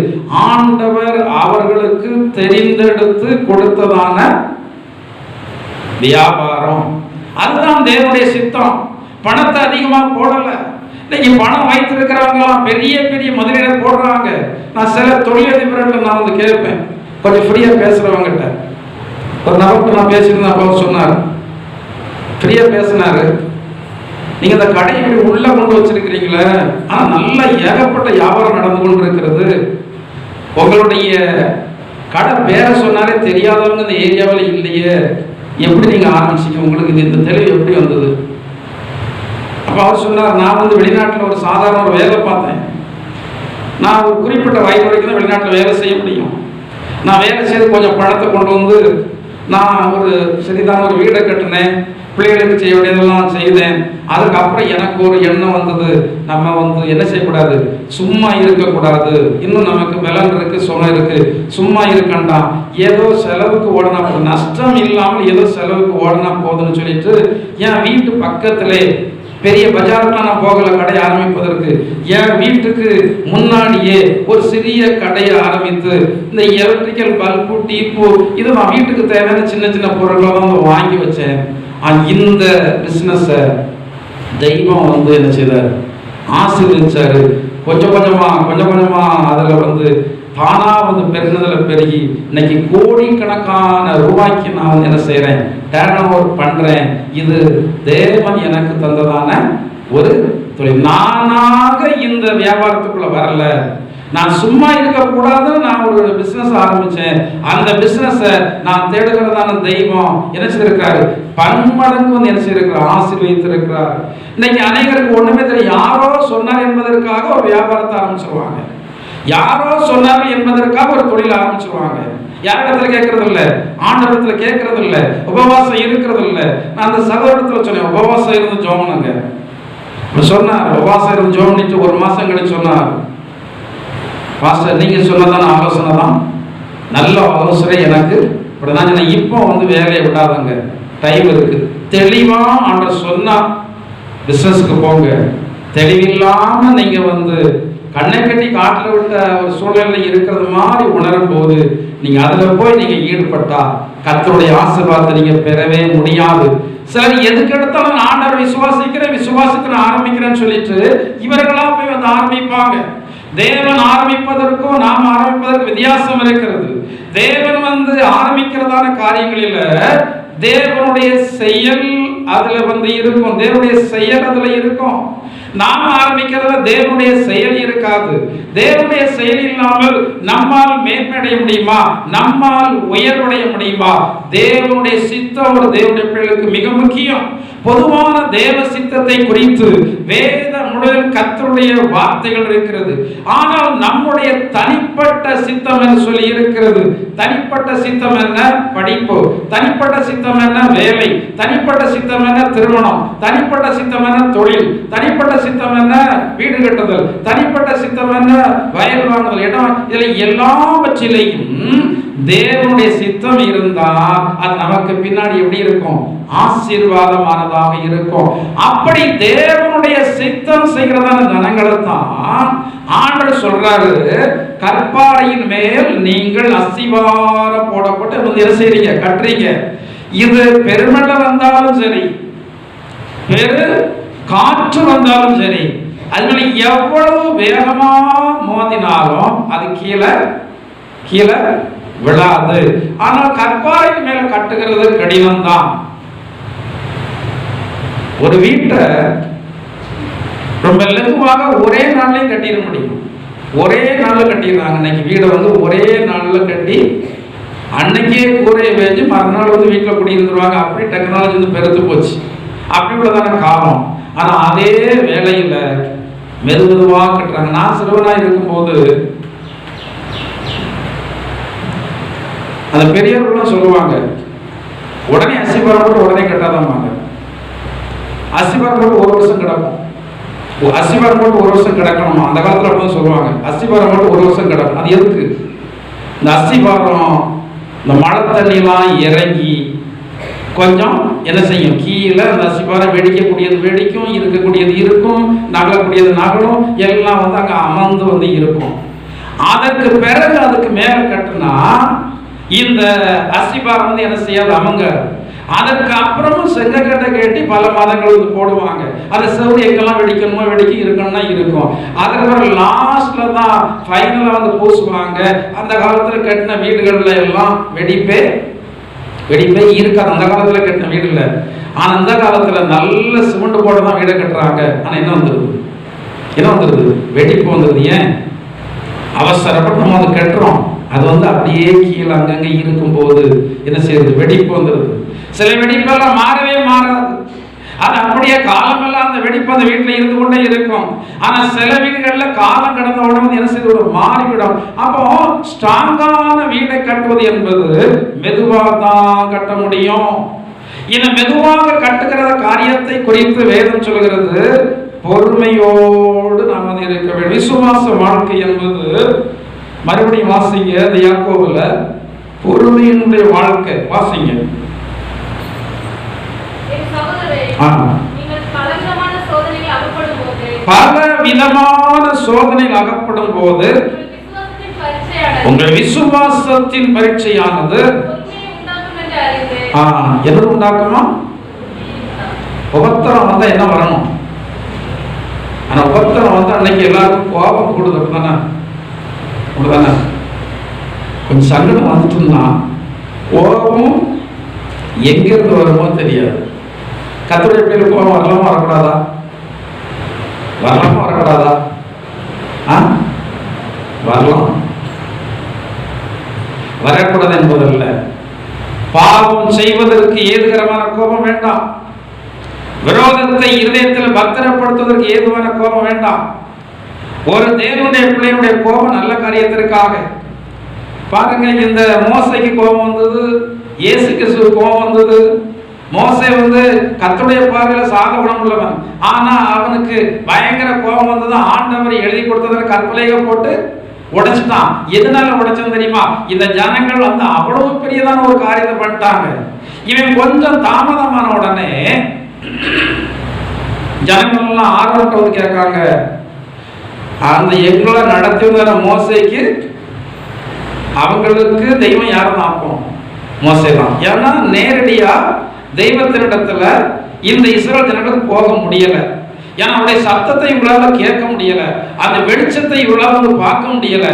[SPEAKER 1] ஆண்டவர் அவர்களுக்கு தெரிந்தெடுத்து கொடுத்ததான வியாபாரம். அதுதான் தேவனுடைய சித்தம். பணத்தை அதிகமா போடல. இன்னைக்கு பணம் வைத்திருக்கிறவங்க பெரிய பெரிய முதலீடு போடுறாங்க. நான் சில தொழிலதிபர்கள் நான் வந்து கேட்பேன், கொஞ்சம் ஃப்ரீயா பேசுறவங்கிட்ட. ஒரு நபருக்கு நான் பேசியிருந்தேன், அப்போ சொன்னார், ஃப்ரீயா பேசினாரு, நீங்க இந்த கடை இப்படி உள்ள கொண்டு வச்சிருக்கிறீங்களே, ஆனா நல்ல ஏகப்பட்ட வியாபாரம் நடந்து கொண்டு இருக்கிறது. உங்களுடைய கடை பேரை சொன்னாலே தெரியாதவங்க இந்த ஏரியாவில் இல்லையே, எப்படி நீங்க ஆரம்பிச்சீங்க? உங்களுக்கு இந்த தெளிவு எப்படி வந்தது? அப்போ அவர் சொன்னார், நான் வந்து வெளிநாட்டில் ஒரு சாதாரண ஒரு வேலை பார்த்தேன். நான் ஒரு குறிப்பிட்ட வயது வரைக்கும் தான் வெளிநாட்டில் வேலை செய்ய முடியும். நான் வேலை செய்து கொஞ்சம் பணத்தை கொண்டு வந்து நான் ஒரு சரிதான ஒரு வீடை கட்டினேன், பிள்ளைகளுக்கு செய்ய வேண்டியதெல்லாம் செய்தேன். அதுக்கப்புறம் எனக்கு ஒரு எண்ணம் வந்தது, நம்ம வந்து என்ன செய்யக்கூடாது, சும்மா இருக்கக்கூடாது. இன்னும் நமக்கு பலன் இருக்கு, சுகம் இருக்கு, சும்மா இருக்கண்டா, ஏதோ செலவுக்கு ஓடனா, நஷ்டம் இல்லாமல் ஏதோ செலவுக்கு ஓடனா போதுன்னு சொல்லிட்டு என் வீட்டு பக்கத்திலே பெரிய பஜாருக்குலாம் நான் போகல கடை ஆரம்பிப்பதற்கு. என் வீட்டுக்கு முன்னாடியே ஒரு சிறிய கடையை ஆரம்பித்து இந்த எலக்ட்ரிக்கல் பல்பு, டீப்பு, இது நான் வீட்டுக்கு தேவையான சின்ன சின்ன பொருட்களை தான் வாங்கி வச்சேன். இந்த பிஸ்னஸை தெய்வம் வந்து என்ன செய்தார்? ஆசீர்வதிச்சாரு. கொஞ்சம் கொஞ்சமா அதில் வந்து தானா வந்து பெருனதில் பெருகி இன்னைக்கு கோடிக்கணக்கான ரூபாய்க்கு நான் வந்து என்ன செய்கிறேன்? டேர்ன் ஓவர் பண்ணுறேன். இது தேவன் எனக்கு தந்ததான ஒரு தொழில். நானாக இந்த வியாபாரத்துக்குள்ள வரல. நான் சும்மா இருக்கக்கூடாது, நான் ஒரு பிசினஸ் ஆரம்பிச்சேன். அந்த பிசினஸை நான் தேடுகிறதான தெய்வம் என்ன செய்திருக்கிறாரு? பன்மடங்கு வந்து என்ன செய்திருக்கிறார்? ஆசீர்வதித்திருக்கிறார். இன்னைக்கு அநேகருக்கு ஒண்ணுமே தெரியும். யாரோ சொன்னார் என்பதற்காக ஒரு வியாபாரத்தை ஆரம்பிச்சிருவாங்க. யாரோ சொன்னார் என்பதற்காக ஒரு தொழில் ஆரம்பிச்சிருவாங்க. யாரிடத்துல கேட்கறது இல்லை, ஆண்டவரத்துல கேட்கறது இல்லை, உபவாசம் இருக்கிறது இல்லை. நான் அந்த சகோதரத்துல சொன்னேன், உபவாசம் இருந்து ஜோம்னுங்க சொன்னார். உபவாசம் இருந்து ஜோம் பண்ணிட்டு 1 மாசம் கழிச்சு சொன்னார், பாஸ்டர் நீங்க சொன்னதான ஆலோசனை தான் நல்ல ஆலோசனை, எனக்கு இப்படிதான். இப்போ வந்து வேலையை விடாதங்க, டைம் இருக்கு. தெளிவா ஆண்டவர் சொன்னா பிசினஸ்க்கு போங்க. தெளிவில்லாம நீங்க வந்து கண்ணை கட்டி காட்டில் விட்ட ஒரு சூழ்நிலை இருக்கிறது மாதிரி உணரும் போது நீங்க அதுல போய் நீங்க ஈடுபட்டா கர்த்தருடைய ஆசீர்வாதத்தை நீங்க பெறவே முடியாது. சிலர் எதுக்கு எடுத்தாலும் ஆண்டவர் விசுவாசிக்கிறேன் ஆரம்பிக்கிறேன்னு சொல்லிட்டு இவர்களா போய் வந்து ஆரம்பிப்பாங்க. தேவன் ஆரம்பிப்பதற்கும் நாம் ஆரம்பிப்பதற்கு வித்தியாசம் இருக்கிறது. தேவன் வந்து ஆரம்பிக்கிறதான காரியங்களில தேவனுடைய செயல் அதுல வந்து இருக்கும். தேவனுடைய செயல் அதுல இருக்கும். நாம் ஆரம்பிக்கிறதுல தேவனுடைய செயல் இருக்காது. தேவனுடைய செயல் இல்லாமல் நம்மால் மேன்மையடைய முடியுமா? நம்மால் உயர்வடைய முடியுமா? தேவனுடைய சித்தம் ஒரு தேவனுடைய பிள்ளைகளுக்கு மிக முக்கியம். பொதுவான தேவ சித்தத்தை குறித்து வேத முழுவதும் கர்த்தருடைய வார்த்தைகள் இருக்கிறது. ஆனால் நம்முடைய தனிப்பட்ட சித்தம் என்று சொல்லி இருக்கிறது. தனிப்பட்ட சித்தம் என்ன? படிப்பு. தனிப்பட்ட சித்தம் என்ன? வேலை. தனிப்பட்ட சித்தம் என்ன? திருமணம். தனிப்பட்ட சித்தம் என்ன? தொழில். தனிப்பட்ட சித்தம் என்ன? வீடு கட்டுதல். தனிப்பட்ட சித்தம் என்ன? வயல் வாங்குதல், இடம். இதில் எல்லாவற்றிலையும் தேவனுடைய சித்தம் இருந்தால் அது நமக்கு பின்னாடி எப்படி இருக்கும்? ஆசீர்வாதமானதாக இருக்கும். அப்படி தேவனுடைய சித்தம் செய்கிறதான தனங்களை தான் ஆண்டவர் சொல்றாரு, கற்பாறையின் மேல் நீங்கள் அஸ்திவாரம் போடப்பட்டு வந்து என்ன செய்றீங்க? கட்டுறீங்க. இது பெருமழை வந்தாலும் சரி, பெரு காற்று வந்தாலும் சரி, அதுல எவ்வளவு வேகமா மோதினாலும் அது கீழே விழாது. ஆனால் கற்பாறையின் மேல கட்டுகிறது கடினம் தான். ஒரு வீட்டை ரொம்ப லகுவாக ஒரே நாள்லயும் கட்டிட முடியும். ஒரே நாள்ல கட்டிடுறாங்க. இன்னைக்கு வீடை வந்து ஒரே நாள்ல கட்டி அன்னைக்கே கூரையை வேஞ்சு மறுநாள் வந்து வீட்டில் குடியிருந்துருவாங்க. அப்படி டெக்னாலஜி வந்து பெருத்து போச்சு. அப்படி உள்ளதான காலம். ஆனா அதே வேலையில மெதுவாக கட்டுறாங்க. நான் சிறுவனா இருக்கும்போது அந்த பெரியவர்களும் சொல்லுவாங்க, உடனே அஸ்திபாரம் போட்டு உடனே கட்டாதாம்பாங்க. அஸ்திபாரம் போட்டு ஒரு வருஷம் கிடக்கும். அஸ்திபாரம் போட்டு ஒரு வருஷம் கிடக்கணும். அந்த காலத்துல அப்படி சொல்லுவாங்க, அஸ்திபாரம் போட்டு ஒரு வருஷம் கிடக்கும். அது எதுக்கு? இந்த அஸ்திபாரம் இந்த மழை தண்ணிலாம் இறங்கி கொஞ்சம் என்ன செய்யும், கீழே அந்த அஸ்திபாரம் வெடிக்கக்கூடியது வெடிக்கும், இருக்கக்கூடியது இருக்கும், நகலக்கூடியது நகலும், எல்லாம் வந்து அங்கே அமர்ந்து வந்து இருக்கும். அதற்கு பிறகு அதுக்கு மேலே கட்டுனா இந்த அஸ்திபாரம் வந்து என்ன செய்யாது, அமங்க. அதற்கு அப்புறமும் செங்கக்கட்டை கேட்டி பல மாதங்கள் வந்து போடுவாங்க. அது செவ்வறு எங்கெல்லாம் வெடிக்கணுமோ வெடிக்க இருக்கணும்னா இருக்கும். அதுக்கப்புறம் லாஸ்ட்ல தான் ஃபைனலாக வந்து பூசுவாங்க. அந்த காலத்தில் கட்டின வீடுகள்ல எல்லாம் வெடிப்பே இருக்காது. அந்த காலத்தில் கட்டின வீடுல. ஆனால் அந்த காலத்தில் நல்ல சிமெண்ட் போட தான் வீடை கட்டுறாங்க. ஆனால் என்ன வந்துடுது, வெடிப்பு வந்துடுது. ஏன்? அவசரப்பட்டு நம்ம அதை கட்டுறோம். அது வந்து அப்படியே கீழே அங்கங்க இருக்கும் போது என்ன செய்யுது, வெடிப்பு வந்துடுது. சில வெடிப்பெல்லாம் மாறவே மாறாது. அது அப்படியே காலமெல்லாம் அந்த வெடிப்பு அந்த வீட்டில் இருந்து கொண்டே இருக்கும். ஆனா சில வீடுகள்ல காலம் கடந்த உடனே என்ன செய்து மாறிவிடும். அப்போ ஸ்ட்ராங்கான வீடை கட்டுவது என்பது மெதுவாக தான் கட்ட முடியும். இந்த மெதுவாக கட்டுகிற காரியத்தை குறித்து வேதம் சொல்கிறது, பொறுமையோடு நாம் இருக்க வேண்டும். விசுவாச வாழ்க்கை என்பது, மறுபடியும் வாசிங்க இந்த யாக்கோபுல, பொறுமையினுடைய வாழ்க்கை வாசிங்க. பல விதமான சோதனைகள் அகப்படும் போது உங்கள் விசுவாசத்தின் பரீட்சையானது எது உண்டாக்குமா? உபத்திரம் வந்தா என்ன வரணும்? ஆனா உபத்திரம் வந்து அன்னைக்கு எல்லாருக்கும் கோபம் கூடுதல் தானே, கொஞ்சம் சங்கடம் வந்துட்டுன்னா கோபம் எங்கிருந்து வருமோ தெரியாது. கர்த்தருடைய பேரில் கோபம் வரலாமா வரக்கூடாதா? வரலாம், வரக்கூடாது என்பதல்ல. பாவம் செய்வதற்கு ஏதுகரமான கோபம் வேண்டாம். விரோதத்தை இருதயத்தில் பத்திரப்படுத்துவதற்கு ஏதுவான கோபம் வேண்டாம். ஒரு தேவனுடைய பிள்ளையுடைய கோபம் நல்ல காரியத்திற்காக. பாருங்க, இந்த மோசைக்கு கோபம் வந்தது, இயேசு கிறிஸ்து கோபம் வந்தது. மோசே வந்து கர்த்தருடைய பார்வையில சாக குணம் உள்ளவன். ஆனா அவனுக்கு பயங்கர கோபம் வந்தது. ஆண்டவர் எழுதி கொடுத்ததை கற்பலையை போட்டு உடைச்சிட்டான். எதனால உடைச்சது தெரியுமா? இந்த ஜனங்கள் வந்து அவ்வளவு பெரியதான ஒரு காரியத்தை பண்ணிட்டாங்க. இவன் கொஞ்சம் தாமதமான உடனே ஜனங்கள் எல்லாம் ஆர்வத்தை வந்து கேட்காங்க, அந்த எங்களை நடத்தி வந்த மோசைக்கு அவங்களுக்கு தெய்வம் யாரும் ஆப்போம்? மோசே தான். ஏன்னா நேரடியா தெய்வத்தினிடத்துல இந்த இஸ்ரவேல் ஜனங்களுக்கு போக முடியல. ஏன்னா அவருடைய சத்தத்தை இவங்களால கேட்க முடியல, அந்த வெளிச்சத்தை இவங்களால பார்க்க முடியல.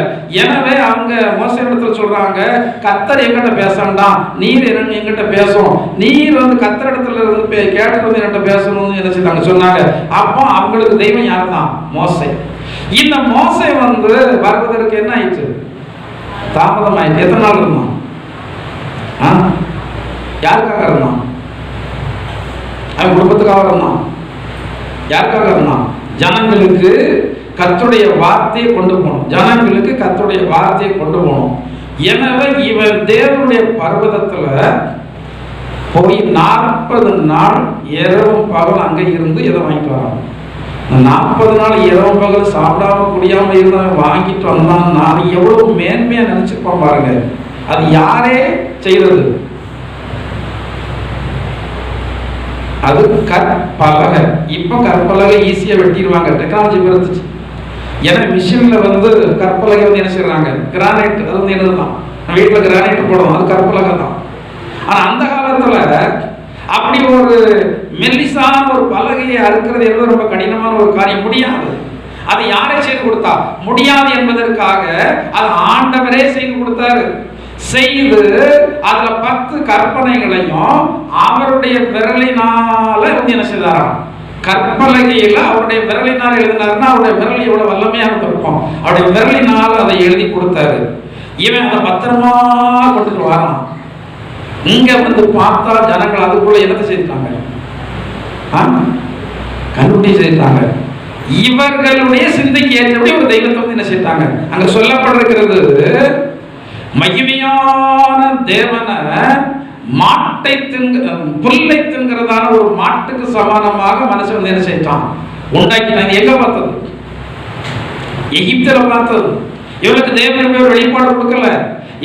[SPEAKER 1] எனவே அவங்க மோசேயிடத்துல சொல்றாங்க, கர்த்தர் எங்கிட்ட பேசண்டாம், நீர் எங்கிட்ட பேசும், நீர் வந்து கர்த்தர் இடத்துல இருந்து கேட்டு வந்து என்கிட்ட பேசணும்னு என்ன செய்தாங்க சொன்னாங்க. அப்போ அவங்களுக்கு தெய்வம் யார் தான்? மோசே. இந்த மோசே வந்து வருவதற்கு என்ன ஆயிடுச்சு? தாமதம் ஆயிடுச்சு. எத்தனை நாள் இருந்தான்? யாருக்காக இருந்தான்? அவன் குடும்பத்துக்காக இருந்தான். யாருக்காக இருந்தான்? ஜனங்களுக்கு கர்த்தருடைய வார்த்தையை கொண்டு போகணும். ஜனங்களுக்கு கர்த்தருடைய வார்த்தையை கொண்டு போகணும். எனவே இவன் தேவனுடைய பர்வதத்துல போய் 40 நாள் இரவும் பகல் அங்கே இருந்து இதை வாங்கிட்டு வரான். 40 நாள் இரவும் பகல் சாப்பிடாம குடியாம இருந்தவன் வாங்கிட்டு வந்தான். நான் எவ்வளவு மேன்மையா நினைச்சுப்பான் பாருங்க. அது யாரே செய்யறது? அது கற்பலகை. இப்போ கற்பலகை ஈஸியாக வெட்டிடுவாங்க, டெக்னாலஜி பிறந்துச்சு. ஏன்னா மிஷினில் வந்து கற்பலகை வந்து என்ன செய்யறாங்க, கிரானைட். அது வந்து என்னதுதான், வீட்டில் கிரானைட் போடுவோம், அது கற்பலகை தான். ஆனால் அந்த காலத்தில் அப்படி ஒரு மெல்லிசான ஒரு பலகையை அறுக்கிறது என்பது ரொம்ப கடினமான ஒரு காரியம், முடியாது. அது யாரை செய்து கொடுத்தா? முடியாது என்பதற்காக அது ஆண்டவரே செய்து கொடுத்தாரு. செய்து அதுல 10 கற்பனைகளையும் அவருடைய விரலினால வந்து என்ன செய்தாராம், கற்பலகையில் அவருடைய விரலினால் எழுதினாருன்னா அவருடைய விரல் எவ்வளவு வல்லமையானது இருக்கும். அவருடைய விரலினால் அதை எழுதி கொடுத்தாரு. இவன் அதை பத்திரமா கொண்டுட்டு வரான். இங்க வந்து பார்த்தா ஜனங்கள் அதுக்குள்ள என்னத்தை செய்தாங்க, கண்டுபிடி செய்தாங்க. இவர்களுடைய சிந்தைக்கு ஏற்றபடி ஒரு தெய்வத்தை வந்து என்ன செய்தாங்க. அங்க சொல்லப்பட்டிருக்கிறது, மகிமையான தேவனை மாட்டை புல்லை தின்கிறதான ஒரு மாட்டுக்கு சமானமாக மனுஷன் என்ன செய்தான், உண்டாக்கிட்டாங்க. எங்க பார்த்தது? எகிப்தில பார்த்தது. இவனுக்கு தேவனுக்கு ஒரு வெளிப்பாடு கொடுக்கல.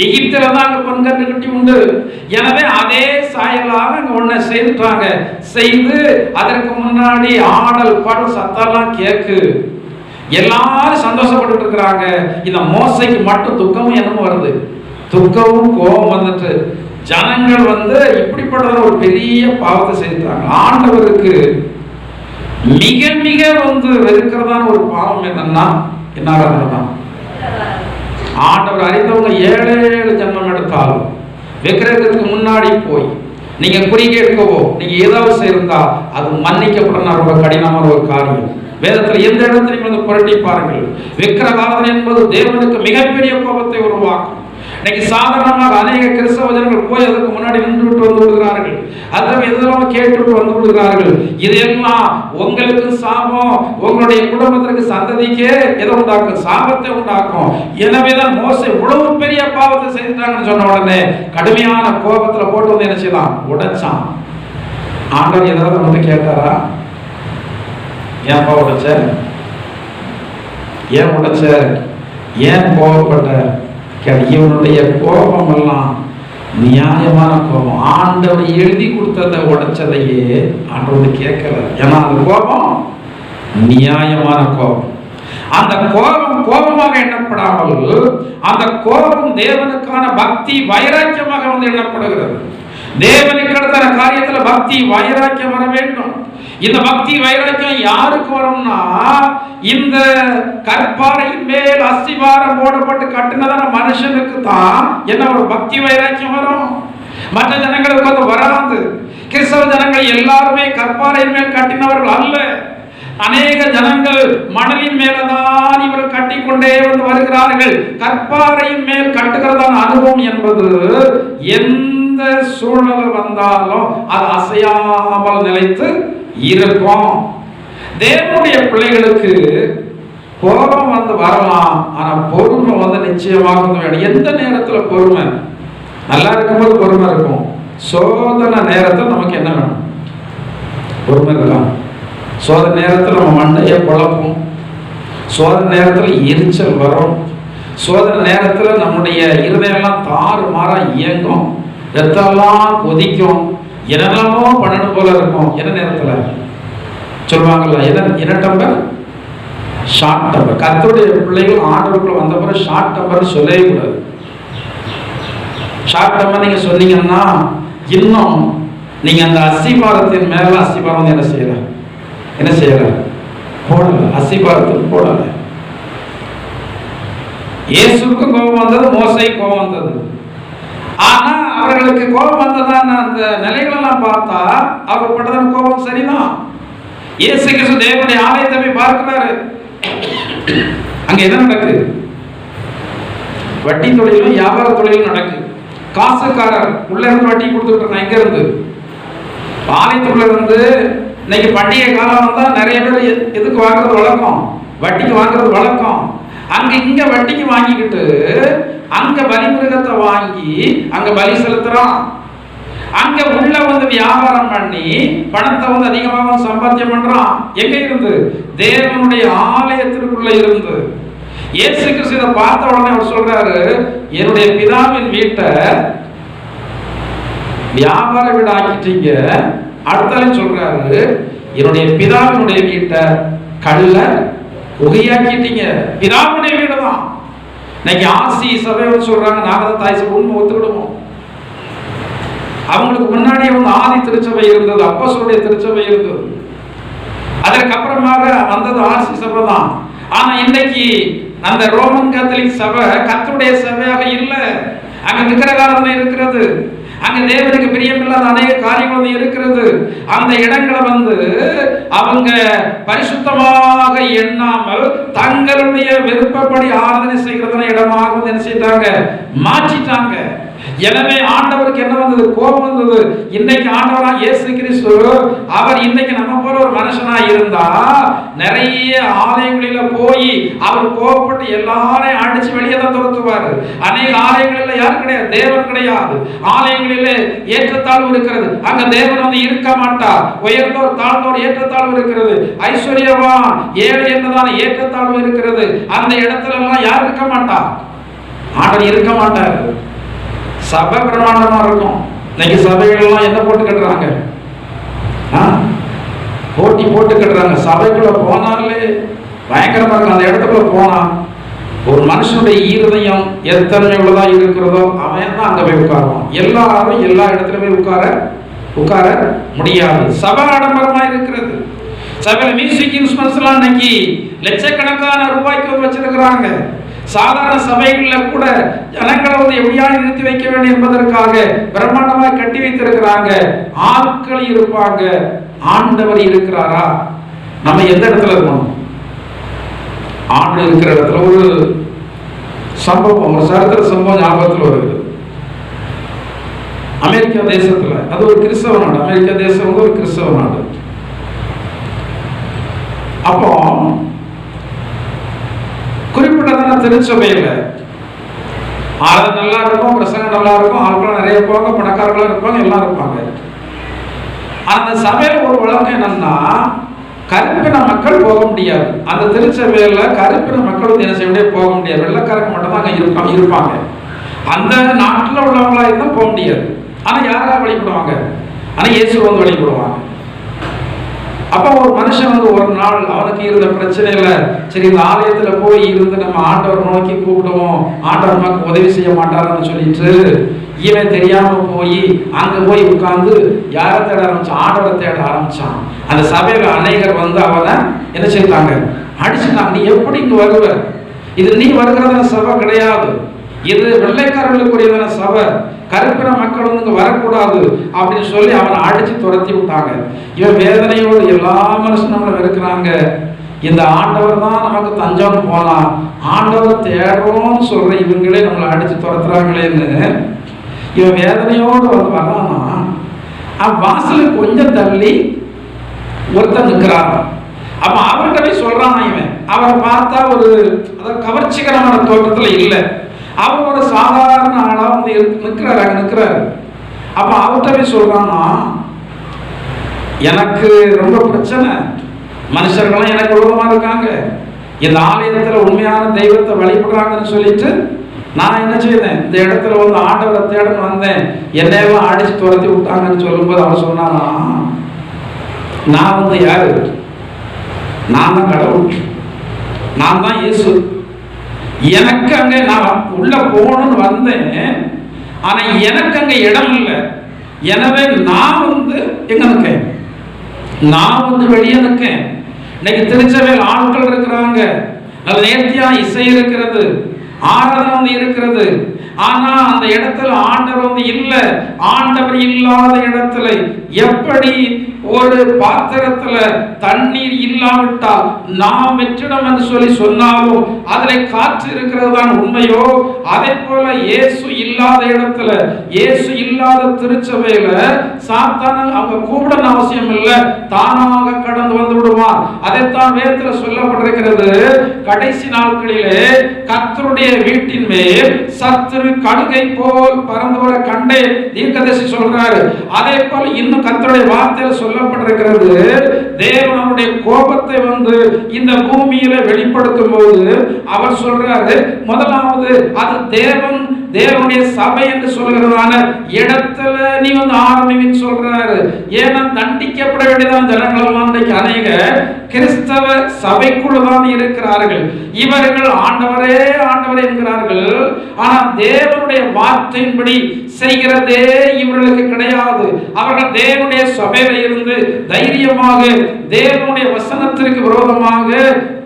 [SPEAKER 1] எகிப்தில தான் அங்க பொன்கன்று கட்டி உண்டு. எனவே அதே சாயலாக அங்க ஒன்ன செய்துட்டாங்க. செய்து அதற்கு முன்னாடி ஆடல் பாடல் சத்தெல்லாம் கேக்கு, எல்லாரும் சந்தோஷப்பட்டு இருக்கிறாங்க. இந்த மோசைக்கு மட்டும் துக்கமும் என்னமோ வருது, துக்கமும் கோபம் வந்துட்டு ஜனங்கள் வந்து இப்படிப்பட்ட ஒரு பெரிய பாவத்தை செய்தாங்க. ஆண்டவருக்கு மிக மிக வந்து வெறுக்கிறதான ஒரு பாவம் என்னன்னா என்ன, ஆண்டவர் அறிந்தவங்க 7 ஜென்மம் எடுத்தாலும் விக்கிரகத்துக்கு முன்னாடி போய் நீங்க குறி கேட்கவோ நீங்க ஏதாவது செய்திருந்தா அது மன்னிக்கப்பட ரொம்ப கடினமான ஒரு காரியம். வேதத்தில் எந்த இடத்திலையும் வந்து புரட்டி பாருங்கள். விக்கிரகாராதனை என்பது தேவனுக்கு மிகப்பெரிய கோபத்தை உருவாக்கும். இன்னைக்கு சாதாரணமாக அநேக கிறிஸ்தவ ஜனங்கள் போய் அதுக்கு முன்னாடி நின்றுவிட்டு வந்து விடுகிறார்கள். அதில் எதெல்லாம் கேட்டுவிட்டு வந்து விடுகிறார்கள். இதெல்லாம் உங்களுக்கு சாபம், உங்களுடைய குடும்பத்திற்கு சந்ததிக்கே எதை உண்டாக்கும், சாபத்தை உண்டாக்கும். எனவேதான் மோசே இவ்வளவு பெரிய பாவத்தை செய்துட்டாங்கன்னு சொன்ன உடனே கடுமையான கோபத்துல போட்டு வந்து என்ன செய்யலாம், உடைச்சான். ஆண்டவர் ஏதாவது வந்து கேட்டாரா, ஏன்பா உடைச்ச, ஏன் உடைச்ச, ஏன் கோபப்பட்ட? இவனுடைய கோபம் எல்லாம் நியாயமான கோபம். ஆண்டவர் எழுதி கொடுத்ததை உடைச்சதையே ஆண்டவர் கேட்கல. ஏன்னா அந்த கோபம் நியாயமான கோபம். அந்த கோபம் கோபமாக எண்ணப்படாமல் அந்த கோபம் தேவனுக்கான பக்தி வைராக்கியமாக வந்து எண்ணப்படுகிறது. தேவனுக்கு அடுத்த காரியத்துல பக்தி வைராக்கியம் வர வேண்டும். இந்த பக்தி வைராக்கியம் யாருக்கு வரும்னா, இந்த கற்பாறையின் மேல் அஸ்திவாரம் போடப்பட்டு கட்டினதான மனுஷனுக்கு தான் என்ன ஒரு பக்தி வைராக்கியம் வரும். மற்ற ஜனங்களுக்கு அது வராது. கிறிஸ்தவ ஜனங்கள் எல்லாருமே கற்பாறையின் மேல் கட்டினவர்கள் அல்ல. அநேக ஜனங்கள் மணலின் மேலதான் இவர்கள் கட்டிக்கொண்டே வந்து வருகிறார்கள். கற்பாறையின் மேல் கட்டுகிறதான அனுபவம் என்பது எந்த சூழ்நிலை வந்தாலும் அது அசையாமல் நிலைத்து இருக்கும். தேவனுடைய பிள்ளைகளுக்கு கோபம் வந்து வரலாம், ஆனா பொறுமை வந்து நிச்சயமாக வேணும். எந்த நேரத்தில் பொறுமை? நல்லா இருக்கும்போது பொறுமை இருக்கும். சோதனை நேரத்தில் நமக்கு என்ன வேணும்? பொறுமை இருக்கலாம். சோதனை நேரத்தில் நம்ம மண்டையை குழப்பம், சோதனை நேரத்தில் எரிச்சல் வரும், சோதனை நேரத்தில் நம்முடைய இருதயெல்லாம் தாறு மாறா இயங்கும், ரத்தெல்லாம் கொதிக்கும், என்னெல்லாமோ பண்ணணும் போல இருக்கும். என்ன நேரத்தில் சொல்லுவாங்கல்ல, என்ன டம்பர், ஷார்ட் டம்பர். கர்த்தருடைய பிள்ளைகள் ஆண்டவருக்குள்ள வந்த பிறகு ஷார்ட் டம்பர் சொல்லவே கூடாது. ஷார்ட் டம்பர் நீங்க சொன்னீங்கன்னா இன்னும் நீங்க அந்த அஸ்திபாரத்தின் மேல அஸ்திபாரம் என்ன செய்யல போடல, அஸ்திபாரத்தில் போடல. இயேசுக்கு கோபம் வந்தது, மோசே கோபம் வந்தது. ஆனா அவர்களுக்கு கோபம் வந்ததான அந்த நிலைகளெல்லாம் பார்த்தா அவர் பட்டதான கோபம் சரிதான். இயேசு கிறிஸ்து தேவனுடைய ஆலயத்தை போய் பார்க்கிறாரு. அங்க என்ன நடக்குது? வட்டி தொழிலும் வியாபார தொழிலும் நடக்குது. காசுக்காரர் உள்ள இருந்து வட்டி கொடுத்துட்டு இருக்கான். எங்க இருந்து? ஆலயத்துக்குள்ள இருந்து. இன்னைக்கு பண்டிகை காலம் வந்தா நிறைய பேர் எதுக்கு வாங்குறது வழக்கம், வட்டிக்கு வாங்குறது வழக்கம். அங்க இங்க வட்டிக்கு வாங்கிக்கிட்டு அங்க பலிமிருகத்தை வாங்கி அங்க பலி செலுத்துறான். அங்க உள்ள வந்து வியாபாரம் பண்ணி பணத்தை வந்து அதிகமாக சம்பாத்தியம் பண்றான். எங்க இருந்து? தேவனுடைய ஆலயத்திற்குள்ள இருந்து. இயேசு கிறிஸ்து இதை பார்த்த உடனே அவர் சொல்றாரு, என்னுடைய பிதாவின் வீட்டை வியாபார வீடு ஆக்கிட்டீங்க. அடுத்தாலும் சொல்றாரு, என்னுடைய பிதாவினுடைய வீட்டை கல்ல குகையாக்கிட்டீங்க. பிதாவுடைய வீடு தான். இன்னைக்கு ஆசி சபை சொல்றாங்க, நாங்க தான் தாய் சபை, உண்மை ஒத்துக்கிடுவோம். அவங்களுக்கு முன்னாடி வந்து ஆதி திருச்சபை இருந்தது, அப்போஸ்தலருடைய திருச்சபை இருந்தது. அதற்கப்புறமாக வந்தது ஆசி சபை தான். ஆனா இன்னைக்கு அந்த ரோமன் கத்தோலிக் சபை கர்த்தருடைய சபையாக இல்லை. அங்க விக்கிரகாராதனை இருக்கிறது. அங்க தேவனுக்கு பிரியமில்லாத அநேக காரியங்கள் இருக்கிறது. அந்த இடங்களை அவங்க பரிசுத்தமாக எண்ணாமல் தங்களுடைய விருப்பப்படி ஆராதனை செய்கிறதான இடமாக என்ன செய்தாங்க, மாற்றிட்டாங்க. எனவே ஆண்டவருக்கு என்ன வந்தது, கோபம் வந்தது. இன்னைக்கு ஆண்டவராக இயேசு கிறிஸ்து அவர் இன்னைக்கு நம்ம போல ஒரு மனுஷனா இருந்தா நிறைய ஆலயங்களில போய் அவர் கோபப்பட்டு எல்லாரையும் அடிச்சு வெளியே தான் துரத்துவார். அநேக ஆலயங்களில் யாரும் கிடையாது, தேவன் கிடையாது. ஆலயங்களிலே ஏற்றத்தாழ்வு இருக்கிறது, அங்க தேவன் இருக்க மாட்டார். உயர்ந்தோர் தாழ்ந்தோர் ஏற்றத்தாழ்வு இருக்கிறது, ஐஸ்வர்யவான் ஏழை என்றதான ஏற்றத்தாழ்வு இருக்கிறது. அந்த இடத்துல எல்லாம் யாரும் இருக்க மாட்டார், ஆண்டவர் இருக்க மாட்டார். சபை பிரமாண்டமா இருக்கும். இன்னைக்கு சபைகள் எல்லாம் என்ன போட்டு கட்டுறாங்க, போட்டி போட்டு கட்டுறாங்க. சபைக்குள்ள போனாலே பயங்கரமா இருக்கும். அந்த இடத்துக்குள்ள போனா ஒரு மனுஷனுடைய இருதயம் எத்தனை உள்ளதா இருக்கிறதோ அவன் தான் அங்க போய் உட்காருவான். எல்லாரும் எல்லா இடத்துலயுமே உட்கார முடியாது. சபை ஆடம்பரமா இருக்கிறது. சபையில மியூசிக் இன்ஸ்ட்ருமெண்ட்ஸ் எல்லாம் இன்னைக்கு லட்சக்கணக்கான ரூபாய்க்கு வச்சிருக்கிறாங்க. சாதாரண சபைகளில் கூட ஜனங்களை எப்படியாவது நிறுத்தி வைக்க வேண்டும் என்பதற்காக பிரம்மாண்டமாக கட்டி வைத்திருக்கிறாங்க. ஆட்கள் இருப்பாங்க, ஆண்டவர் இருக்கிறாரா? நம்ம எந்த இடத்துல இருக்கணும்? ஆண்டு இருக்கிற இடத்துல ஒரு சம்பவம், ஒரு சரித்திர சம்பவம் ஞாபகத்தில் வருது. அமெரிக்கா தேசத்துல, அது ஒரு கிறிஸ்தவ நாடு. அமெரிக்கா தேசம் ஒரு கிறிஸ்தவ நாடு. அப்போ குறிப்பிட்டதான திருச்சபையில் ஆராதனை நல்லா இருக்கும், பிரசங்கம் நல்லா இருக்கும், ஆட்கள் நிறைய இருப்பாங்க, பணக்காரர்களாக இருப்பாங்க, எல்லாம் இருப்பாங்க. அந்த சபையில் ஒரு வழக்கம் என்னன்னா, கருப்பின மக்கள் போக முடியாது. அந்த திருச்சபையில் கருப்பின மக்கள் என்ன செய்ய முடியாது, போக முடியாது. வெள்ளைக்காரங்க மட்டும் தான் அங்கே இருப்பாங்க. அந்த நாட்டில் உள்ளவங்களா இருந்தால் போக முடியாது. ஆனால் யாராவது வழிபடுவாங்க, ஆனால் இயேசு வழிபடுவாங்க. அப்போ ஒரு மனுஷன் ஒரு நாள் அவனுக்கு இருந்த பிரச்சனையில, சரி இந்த ஆலயத்துல போய் இருந்து நம்ம ஆண்டவர் நோக்கி கூப்பிடுவோம், ஆண்டவர் நமக்கு உதவி செய்ய மாட்டாருன்னு சொல்லிட்டு இவன் தெரியாம போய் அங்க போய் உட்கார்ந்து யாரை தேட ஆரம்பிச்சான், ஆண்டவரை தேட ஆரம்பிச்சான். அந்த சபையில அநேகர் அவனை என்ன செய்தாங்க, அடிச்சுட்டாங்க. நீ எப்படி இங்க வருவ? இது நீ வருகிறதான சபை கிடையாது, இது வெள்ளைக்காரர்களுக்குரியதான சபை, கருப்பின மக்கள் இங்க வரக்கூடாது அப்படின்னு சொல்லி அவனை அடிச்சு துரத்தி விட்டாங்க. இவன் வேதனையோடு எல்லா மனுஷனும் நம்மளை வெறுக்கிறாங்க. இந்த ஆண்டவர் தான் நமக்கு தஞ்சம் போனா, ஆண்டவர் தேடுறோம்னு சொல்ற இவங்களே நம்மளை அடிச்சு துரத்துறாங்களேன்னு இவன் வேதனையோடு வர்றானா. வாசலுக்கு கொஞ்சம் தள்ளி ஒருத்தர் நிற்கிறான். அப்ப அவர்கிட்ட போய் சொல்றான். இவன் அவரை பார்த்தா ஒரு கவர்ச்சிகரமான தோற்றத்துல இல்லை, அவர் ஒரு சாதாரண ஆளா நிற்கிறாரு. அப்ப அவர்கிட்ட போய் சொல்றான்னா, எனக்கு ரொம்ப பிரச்சனை, மனுஷர்களும் எனக்கு விரோதமா இருக்காங்க, இந்த ஆலயத்துல உண்மையான தெய்வத்தை வழிபடுறாங்கன்னு சொல்லிட்டு நான் என்ன செய்தேன், இந்த இடத்துல ஆண்டவரை தேடன்னு வந்தேன், என்னையெல்லாம் அடிச்சு துரத்தி விட்டாங்கன்னு சொல்லும்போது அவர் சொன்னானா, நான் யாரு? நான் தான் கடவுள், நான் தான் இயேசு. எனக்கு அங்க நான் உள்ள போகணும்னு வந்தேன், ஆனா எனக்கு அங்க இடம் இல்லை. எனவே நான் எங்க இருக்கேன், நான் வெளியே இருக்கேன். இன்னைக்கு திருச்சபையில் ஆட்கள் இருக்கிறாங்க, நல்ல நேர்த்தியா இசை இருக்கிறது, ஆராதனை இருக்கிறது, ஆனா அந்த இடத்துல ஆண்டவர் இல்ல. ஆண்டவர் இல்லாத இடத்துல எப்படி ஒரு பாத்திரத்துல தண்ணீர் இல்லாவிட்டால் நாம் வெற்றிடம் என்று சொல்லி சொன்னாலும் அதில் காற்று இருக்கிறது தான் உண்மையோ, அதே போல இயேசு இல்லாத இடத்துல, இயேசு இல்லாத திருச்சபையில சாத்தான அவங்க கூப்பிடணும் அவசியம் இல்லை, தானாக கடந்து வந்து விடுவான். அதைத்தான் வேதத்துல சொல்லப்பட்டிருக்கிறது, கடைசி நாட்களிலே கர்த்தருடைய வீட்டின் மேல் சத்துரு கழுகை போல் பறந்து வர கண்டே தீர்க்கதரிசி சொல்றாரு. அதே போல இன்னும் கர்த்தருடைய வார்த்தையில சொல்லப்பட்டிருக்கிறது, தேவனுடைய கோபத்தை இந்த பூமியில வெளிப்படுத்தும் போது அவர் சொல்றாரு, முதலாவது அது தேவனுடைய சபை என்று சொல்கிறதான இடத்துல நீ ஆரம்பின்னு சொல்றாரு. ஏன்னா தண்டிக்கப்பட வேண்டியதான் ஜனங்கள் எல்லாம் இன்றைக்கு அநேக கிறிஸ்தவ சபைக்குள்ளதான் இருக்கிறார்கள். இவர்கள் ஆண்டவரே ஆண்டவரே என்கிறார்கள், ஆனா தேவனுடைய வார்த்தையின்படி செய்கிறதே இவர்களுக்கு கிடையாது. அவர்கள் தேவனுடைய சபையில இருந்து தைரியமாக தேவனுடைய வசனத்திற்கு விரோதமாக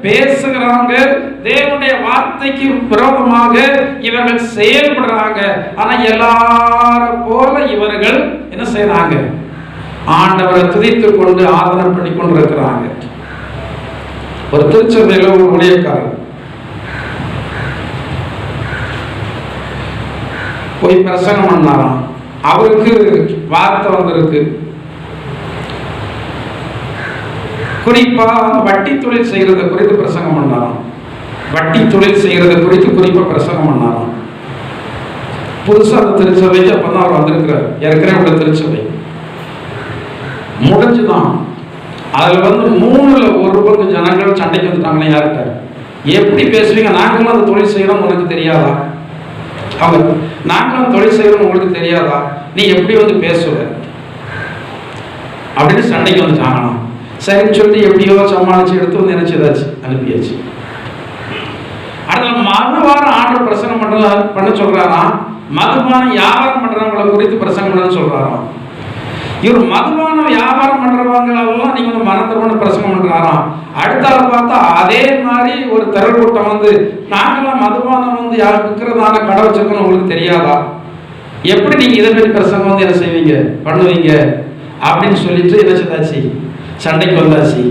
[SPEAKER 1] பேசுகிறாங்க, தேவனுடைய வார்த்தைக்கு விரோதமாக இவர்கள் செயல்படுறாங்க. ஆனா எல்லாரும் போல இவர்கள் என்ன செய்யறாங்க? ஆண்டவரை துதித்துக் கொண்டு ஆராதனை பண்ணி கொண்டு இருக்கிறாங்க. ஒரு திருச்சபையில ஒரு ஊழியக்காரர் போய் பிரசங்கம் பண்ணாராம். அவருக்கு வார்த்தை வந்திருக்கு. குறிப்பா வட்டி தொழில் செய்யறத குறித்து பிரசங்கம் பண்ணாராம். வட்டி தொழில் செய்யறத குறித்து குறிப்பா பிரசங்கம் பண்ணாராம். புதுசா அந்த திருச்சபைக்கு அப்பதான் அவர் வந்திருக்கிறார். ஏற்கனவே திருச்சபை முடிஞ்சுதான். அதுல 3/1 ஜனங்கள் சண்டைக்கு வந்துட்டாங்களே. யார்கிட்ட எப்படி பேசுவீங்க? நாங்களும் அந்த தொழில் செய்யறோம், உனக்கு தெரியாதா? அவங்க நாங்களும் தொழில் செய்யறோம், உங்களுக்கு தெரியாதா? நீ எப்படி வந்து பேசுவ அப்படின்னு சண்டைக்கு வந்துட்டாங்களாம். சரின்னு சொல்லிட்டு எப்படியோ சமாளிச்சு எடுத்து வந்து நினைச்சதாச்சு, அனுப்பியாச்சு. அடுத்த மறுவாரம் ஆண்டவர் பிரசங்கம் பண்ண சொல்றாராம். மதுபான வியாபாரம் பண்றவங்களை குறித்து பிரசங்கம் பண்ணு சொல்றாராம். இவர் மதுபான வியாபாரம் பண்றவங்க எல்லாம் நீங்க வந்து மனத்திறமான பிரசங்கம் பண்றாராம். அடுத்த ஆள் பார்த்தா அதே மாதிரி ஒரு திரள் கூட்டம் வந்து, நாங்களாம் மதுபானம் வந்து யார் விற்கிறதான கடை வச்சிருக்கோம், உங்களுக்கு தெரியாதா? எப்படி நீங்க இதை பற்றி பிரசங்கம் வந்து என்ன செய்வீங்க பண்ணுவீங்க அப்படின்னு சொல்லிட்டு என்ன செய்தாச்சு, சண்டைக்கு வந்தாச்சு.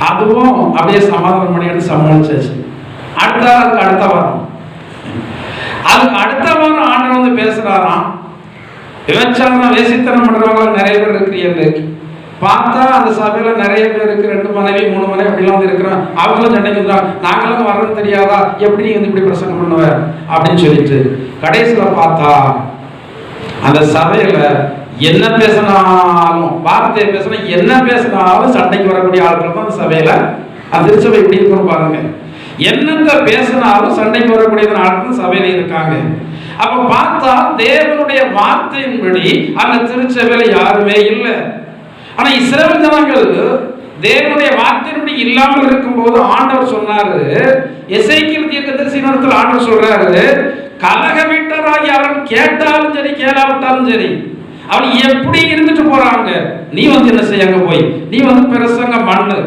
[SPEAKER 1] அதுவும் அப்படியே சமாதானம் பண்ணி எடுத்து சமாளிச்சாச்சு. அதுக்கு அடுத்த வாரம் ஆண்டவர் வந்து பேசுறாராம். விபச்சாரம் வேசித்தனம் பண்றவங்க நிறைய பேர் இருக்கிறீங்க. பார்த்தா அந்த சபையில நிறைய பேர் இருக்கு, 2 மனைவி 3 மனைவி அப்படிலாம் வந்து இருக்கிறோம். அவங்களும் சண்டைக்கு வந்துறாங்க, நாங்களும் வர்றது தெரியாதா, எப்படி நீங்க வந்து இப்படி பிரசங்கம் பண்ணுவ அப்படின்னு சொல்லிட்டு கடைசியில பார்த்தா அந்த சபையில என்ன பேசினாலும், வார்த்தையை பேசினா என்ன பேசினாலும் சண்டைக்கு வரக்கூடிய ஆட்கள் தான் அந்த சபையில. அந்த திருச்சபை எப்படி இருக்கணும் பாருங்க. என்னத்த பேசினாலும் சண்டைக்கு வரக்கூடிய ஆட்கள் சபையில இருக்காங்க. அப்ப பார்த்தா தேவனுடைய வார்த்தையின்படி அந்த திருச்சபையில யாருமே இல்லை. ஆனா இஸ்ரவேல் ஜனங்கள் தேவனுடைய வார்த்தையின்படி இல்லாமல் இருக்கும் போது ஆண்டவர் சொன்னாரு, எசேக்கியேல் தீர்க்கதரிசியினிடத்தில் ஆண்டவர் சொல்றாரு, கலக வீட்டராகி அவர்கள் கேட்டாலும் சரி கேளாவிட்டாலும் சரி அவன் எப்படி இருந்துட்டு போறாங்க, நீ வந்து என்ன செய்ய அங்க போய் நீ வந்து பிரசங்கம் பண்ணு.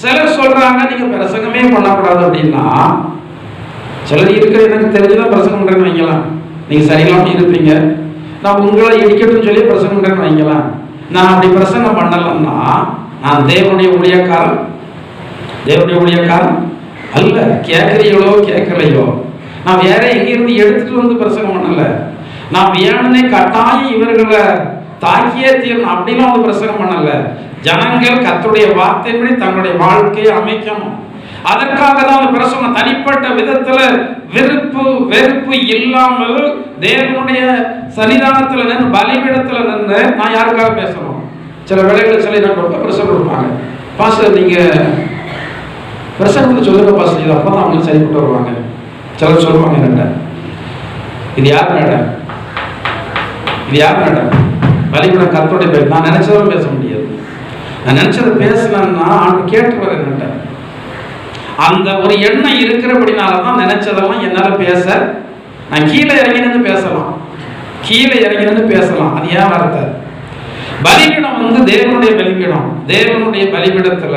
[SPEAKER 1] சிலர் சொல்றாங்க நீங்க பிரசங்கமே பண்ணக்கூடாது அப்படின்னா, சிலர் இருக்கிற எனக்கு தெரிஞ்சுதான் பிரசங்கம் பண்றேன்னு வைக்கலாம். நீங்க சரியில்லாம இருப்பீங்க, நான் உங்களை இடிக்கட்டும்னு சொல்லி பிரசங்கம் பண்றேன்னு வைக்கலாம். நான் அப்படி பிரசங்கம் பண்ணலன்னா நான் தேவனுடைய ஊழியக்காரன் அல்ல. கேட்கறீங்களோ கேட்கலையோ, நான் வேற எங்கிருந்து எடுத்துட்டு வந்து பிரசங்கம் பண்ணல. நான் வேணுனே கட்டாயம் இவர்களை தாக்கியே தீரணும் அப்படிலாம் வந்து பிரசங்கம் பண்ணல. ஜனங்கள் கர்த்தருடைய வார்த்தையின்படி தங்களுடைய வாழ்க்கையை அமைக்கணும். அதற்காக தான் அந்த பிரசங்கம். தனிப்பட்ட விதத்துல விருப்பு வெறுப்பு இல்லாமல் தேவனுடைய சன்னிதானத்துல நின்று பலிபீடத்துல நின்று நான் யாருக்காக பேசணும். சில வேளைகளில் சில கொடுக்க பிரசங்கம் கொடுப்பாங்க, பாஸ்டர் நீங்க பிரசங்கத்தை சொல்லுங்க பாஸ்டர், இது அப்பதான் அவங்க சரிப்பட்டு வருவாங்க. சிலர் சொல்லுவாங்க என்கிட்ட, இது யார் மேடம் பலிபீடம் கர்த்தருடைய பேர். நான் நினைச்சதும் பேச முடியாது. நான் நினைச்சதை பேசலன்னா ஆண்டு கேட்டுருவார் என்கிட்ட. அந்த ஒரு எண்ணம் இருக்கிறபடினாலதான் நினைச்சதெல்லாம் என்னால பேச, நான் கீழே இறங்கினு பேசலாம். அது ஏன் வார்த்தை? பலிபீடம் வந்து தேவனுடைய பலிபீடம். தேவனுடைய பலிபீடத்துல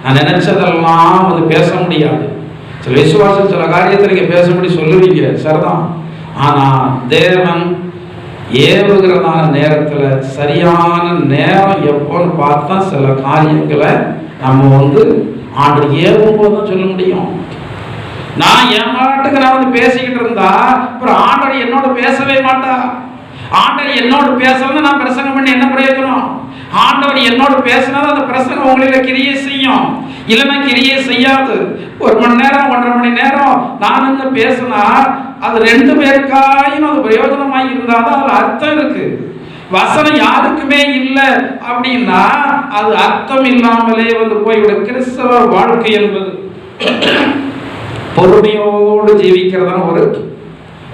[SPEAKER 1] நான் நினைச்சதெல்லாம் வந்து பேச முடியாது. சில விசுவாசம் சில காரியத்தை நீங்க பேச முடியும் சொல்லுவீங்க, சரிதான். ஆனா தேவன் ஏவுகிறதான நேரத்துல சரியான நேரம் எப்போன்னு பார்த்தா சில காரியங்களை நம்ம வந்து ஆண்டு ஏவும் போது தான் சொல்ல முடியும். நான் என் மாட்டுக்கு நான் வந்து பேசிக்கிட்டு இருந்தா அப்புறம் ஆண்டவர் என்னோட பேசவே மாட்டா. ஆண்டவர் என்னோட பேசலன்னு நான் பிரசங்கம் பண்ணி என்ன பிரயோஜனம்? ஆண்டவர் என்னோட பேசினாலும் அந்த பிரசங்கம் உங்களில கிரியை செய்யும், இல்லைன்னா கிரியை செய்யாது. 1 மணி நேரம் 1.5 மணி நேரம் நான் என்ன பேசினா அது 2 பேருக்காயும் அது பிரயோஜனமாய் இருந்தாதான் அதுல அர்த்தம் இருக்கு. வசனம் யாருக்குமே இல்லை அப்படின்னா அது அர்த்தம் இல்லாமலே வந்து போய்விடும். கிறிஸ்தவ வாழ்க்கை என்பது பொறுமையோடு ஜீவிக்கிறதான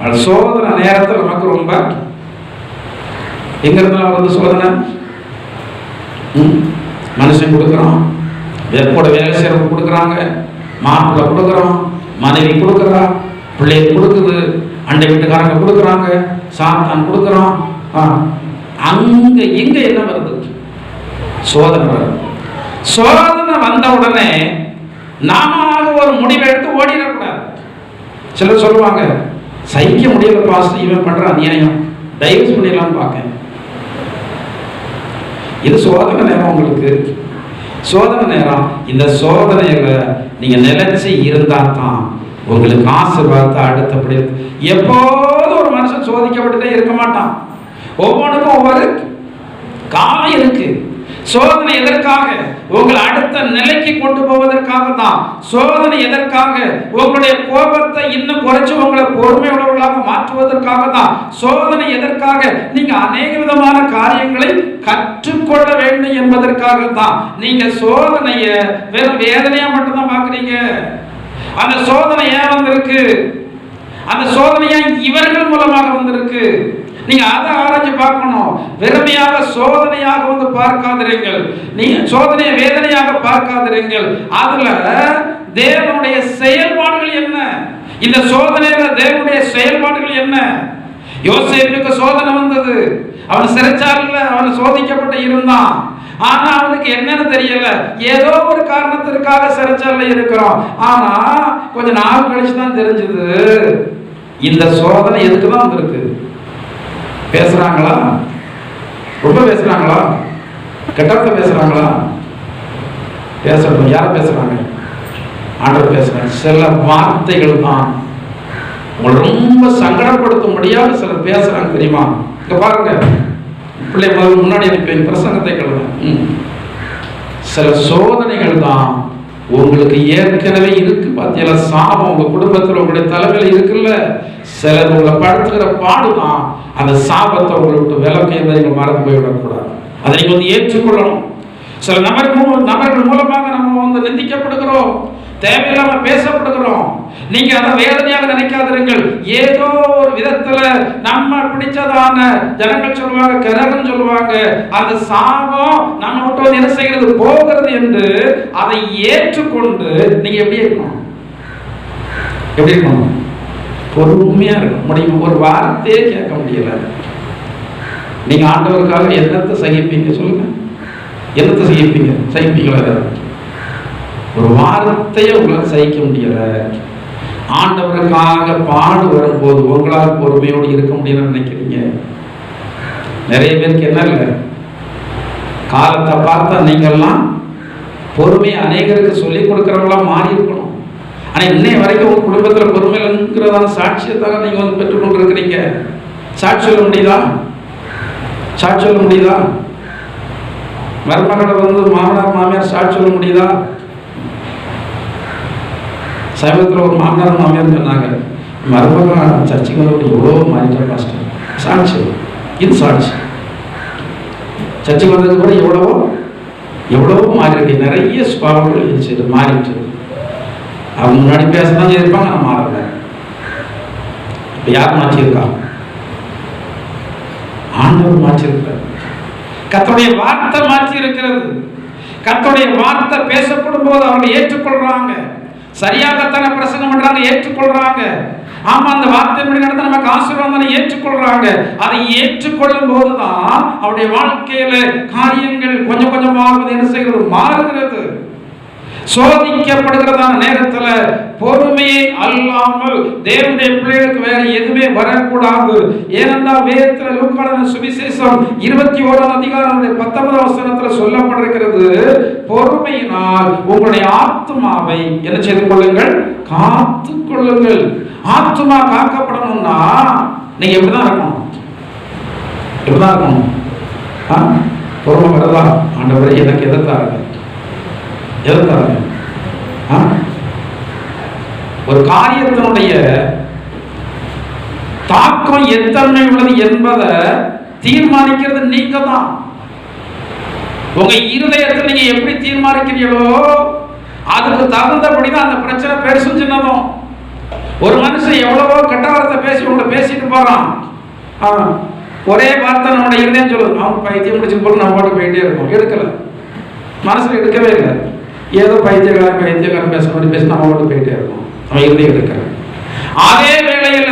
[SPEAKER 1] ஒரு சோதனை நேரத்தில் நமக்கு ரொம்ப எங்க இருந்தாலும் வந்து சோதனை. மனுஷன் கொடுக்குறோம், கூட வேலை செய்யறவங்க கொடுக்குறாங்க, மாப்பிள்ளை கொடுக்குறோம், மனைவி கொடுக்குறா, பிள்ளைங்க கொடுக்குது, அண்டை வீட்டுக்காரங்க கொடுக்குறாங்க, சாத்தான் கொடுக்குறோம். அங்க இங்க என்ன வருது? சோதனை வருது. சோதனை வந்த உடனே நாம ஒரு முடிவை எடுத்து ஓடிடக்கூடாது. சிலர் சொல்லுவாங்க, சகிக்க முடியல பாஸ்டர், இவன் பண்ற அநியாயம், டைவர்ஸ் பண்ணிடலாம்னு பார்க்க. இது சோதனை நேரம், உங்களுக்கு சோதனை நேரம். இந்த சோதனையில நீங்க நிலைச்சு இருந்தா தான் உங்களுக்கு ஆசீர்வாதத்தை அடுத்தபடி. எப்போதும் ஒரு மனுஷன் சோதிக்கப்பட்டுட்டே இருக்க மாட்டான். ஒவ்வொன்றுக்கும் ஒவ்வொரு காலம் இருக்கு. சோதனை எதற்காக? உங்களை அடுத்த நிலைக்கு கொண்டு போவதற்காக தான். சோதனை எதற்காக? உங்களுடைய கோபத்தை இன்னும் குறைச்சு உங்களை பொறுமை உள்ளவர்களாக மாற்றுவதற்காக தான். சோதனை எதற்காக? நீங்க அநேக விதமான காரியங்களை கற்றுக்கொள்ள வேண்டும் என்பதற்காக தான். நீங்க சோதனைய வெறும் வேதனையா மட்டும்தான் பாக்குறீங்க. அந்த சோதனை ஏன் வந்திருக்கு? அந்த சோதனையா இவர்கள் மூலமாக வந்திருக்கு. நீங்க அதை ஆராய்ச்சி பார்க்கணும். வெறுமையாக சோதனையாக வந்து பார்க்காதிருங்கள். நீங்க சோதனையை வேதனையாக பார்க்காதிருங்கள். அதுல தேவனுடைய செயல்பாடுகள் என்ன? இந்த சோதனையில தேவனுடைய செயல்பாடுகள் என்ன? யோசேப்புக்கு சோதனை வந்தது. அவன் சிறைச்சாலையில அவன் சோதிக்கப்பட்டு இருந்தான். ஆனா அவனுக்கு என்னன்னு தெரியல. ஏதோ ஒரு காரணத்திற்காக சிறைச்சாலையில இருக்கிறோம். ஆனா கொஞ்ச நாள் கழிச்சு தான் தெரிஞ்சது இந்த சோதனை எதுக்குதான் வந்திருக்கு. பேசுறாங்களா? ரொம்ப பேசுறாங்களா? கெட்டத்தை பேசுறாங்களா? பேசட்டும். யார் பேசுறாங்க? ஆண்டவர் பேசுறாங்க. சில வார்த்தைகள் தான் உங்களை ரொம்ப சங்கடப்படுத்த முடியாத சிலர் பேசுறாங்க, தெரியுமா? இங்க பாருங்க, பிள்ளை முன்னாடி இருப்பேன், பிரசங்கத்தை கேளுங்க. சில சோதனைகள் தான் உங்களுக்கு ஏற்கனவே இருக்கு. பார்த்தீங்களா, சாபம் உங்க குடும்பத்தில் உங்களுடைய தலைமையில் இருக்குல்ல. சிலர் உங்களை படுத்துக்கிற பாடுதான் அந்த சாபத்தை உங்களை விட்டு விலக்கு என்பதை நீங்கள் மறந்து போய்விடக்கூடாது. அதை நீங்கள் வந்து ஏற்றுக்கொள்ளணும். சில நபர்கள் மூலமாக நம்ம வந்து நிந்திக்கப்படுகிறோம், தேவையில்லாம பேசப்படுகிறோம். நீங்க அதை வேதனையாக நினைக்காதிருங்கள். ஏதோ ஒரு விதத்துல நம்ம பிடிச்சதான ஜனங்கள் சொல்லுவாங்க, கிரகம் சொல்லுவாங்க, அந்த சாபம் நம்ம விட்டு வந்து என்ன செய்கிறது, போகிறது என்று அதை ஏற்றுக்கொண்டு நீங்க எப்படி இருக்கணும்? எப்படி இருக்கணும்? பொறுமையா இருக்க முடியும். ஒரு வார்த்தையே கேட்க முடியல. நீங்க ஆண்டவருக்காக என்னத்தை சகிப்பீங்க சொல்லுங்க? என்னத்தை சகிப்பீங்களா? ஒரு வார்த்தையை உங்களால் சகிக்க முடியல. ஆண்டவருக்காக பாடு வரும்போது உங்களால் பொறுமையோடு இருக்க முடியும்னு நினைக்கிறீங்க. நிறைய பேருக்கு என்ன இல்லை, காலத்தை பார்த்தா நீங்கள்லாம் பொறுமையை அநேகருக்கு சொல்லிக் கொடுக்குறவங்களா மாறி இருக்கணும். ஆனால் இன்னைய வரைக்கும் உங்கள் குடும்பத்தில் பொறுமையில்ங்கிறதான சாட்சியத்தாக நீங்கள் வந்து பெற்றுக்கொண்டு இருக்கிறீங்க. சாட்சி சொல்ல முடியுதா? சாட்சி சொல்ல முடியுதா? மருமகளை வந்து மாமனார் மாமியார் சாட்சி சொல்ல முடியுதா? சமீபத்தில் ஒரு மாமனார் மாமியார் சொன்னாங்க, மருமகன் சர்ச்சைக்கு வந்து எவ்வளோ மாறிட்டார் பாஸ்டர். சாட்சி, இது சாட்சி. சர்ச்சைக்கு வந்தது கூட எவ்வளவோ மாறிட்டு, நிறைய சுபாவங்கள் இருந்துச்சு, மாறிட்டு. அவங்க முன்னாடி பேசதான் இருப்பாங்க, நான் மாறல. இப்போ யார் மாற்றியிருக்கா? ஆண்டவர் மாற்றிருக்கிறார். கர்த்தருடைய வார்த்தை மாற்றி இருக்கிறது. கர்த்தருடைய வார்த்தை பேசப்படும் போது அவங்க ஏற்றுக்கொள்றாங்க. சரியாகத்தான பிரசங்கம் பண்றாங்க, ஏற்றுக்கொள்றாங்க. ஆமா, அந்த வார்த்தை படி நடத்த நமக்கு ஆசீர்வாதம் ஏற்றுக்கொள்றாங்க. அதை ஏற்றுக்கொள்ளும் போதுதான் அவருடைய வாழ்க்கையில காரியங்கள் கொஞ்சம் கொஞ்சமாக என்ன செய்கிறது, மாறுகிறது. சோதிக்கப்படுகிறதான நேரத்துல பொறுமையை அல்லாமல் தேவனுடைய பிள்ளைகளுக்கு வேற எதுவுமே வரக்கூடாது. ஏனென்றால் வேதத்தில் லூக்கான சுவிசேஷம் 21ஆம் அதிகாரம் 19ஆம் வசனத்துல சொல்லப்பட்டிருக்கிறது, பொறுமையினால் உங்களுடைய ஆத்துமாவை என்ன செய்து கொள்ளுங்கள், காத்து கொள்ளுங்கள். ஆத்துமா காக்கப்படணும்னா நீங்க எப்படிதான் இருக்கணும்? எப்படிதான் இருக்கணும்? பொறுமை வரதா? ஆண்டவரே எனக்கு எதிர்த்தாருங்க, எதிர்த்தாருங்க. ஒரு காரியத்தினுடைய தாக்கம் எத்தன்மை உள்ளது என்பதை தீர்மானிக்கிறது நீங்க தான். உங்க இருதயத்தை நீங்க எப்படி தீர்மானிக்கிறீங்களோ அதுக்கு தகுந்தபடிதான் அந்த பிரச்சனை பெருசும் சின்னதும். ஒரு மனுஷன் எவ்வளவோ கெட்ட வார்த்தை பேசி உங்களை பேசிட்டு போறான், ஒரே வார்த்தை நம்மளோட இருதயம் சொல்லுது, அவன் பைத்தியம் முடிச்சு போட்டு நம்ம பாட்டு போயிட்டே இருக்கோம். எடுக்கல, மனசுல எடுக்கவே இல்லை. ஏதோ பைத்தியக்காரன் பேச மாதிரி பேசி நம்ம பாட்டு போயிட்டே இருக்கோம், அவன் இருதயம் எடுக்கிறேன். அதே வேளையில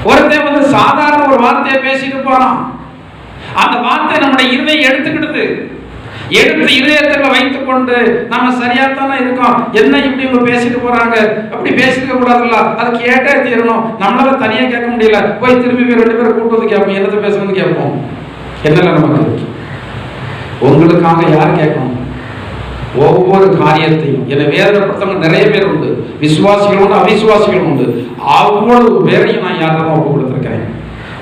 [SPEAKER 1] ஒருத்தன் வந்து சாதாரண ஒரு வார்த்தையை பேசிட்டு போறான், அந்த வார்த்தை நம்முடைய இருதயம் எடுத்துக்கிடுது. எடுத்து இதயத்தில் வைத்துக் கொண்டு நம்ம சரியாத்தானே இருக்கோம், என்ன இப்படி இவங்க பேசிட்டு போறாங்க, அப்படி பேசிக்க கூடாதுல்ல, அது கேட்டே தீரணும். நம்மளால தனியா கேட்க முடியல, போய் திரும்பி 2 பேரை கூட்டு வந்து கேட்போம், என்னத்தை பேசணும்னு கேட்போம். என்னல நமக்கு உங்களுக்காக யார் கேட்கணும்? ஒவ்வொரு காரியத்தையும் என்னை வேதனைப்படுத்தவங்க நிறைய பேர் உண்டு, விசுவாசிகள் உண்டு, அவிசுவாசிகள் உண்டு. அவ்வளவு பேரையும் நான் யார்தான் ஒப்பு கொடுத்துருக்கிறேன்.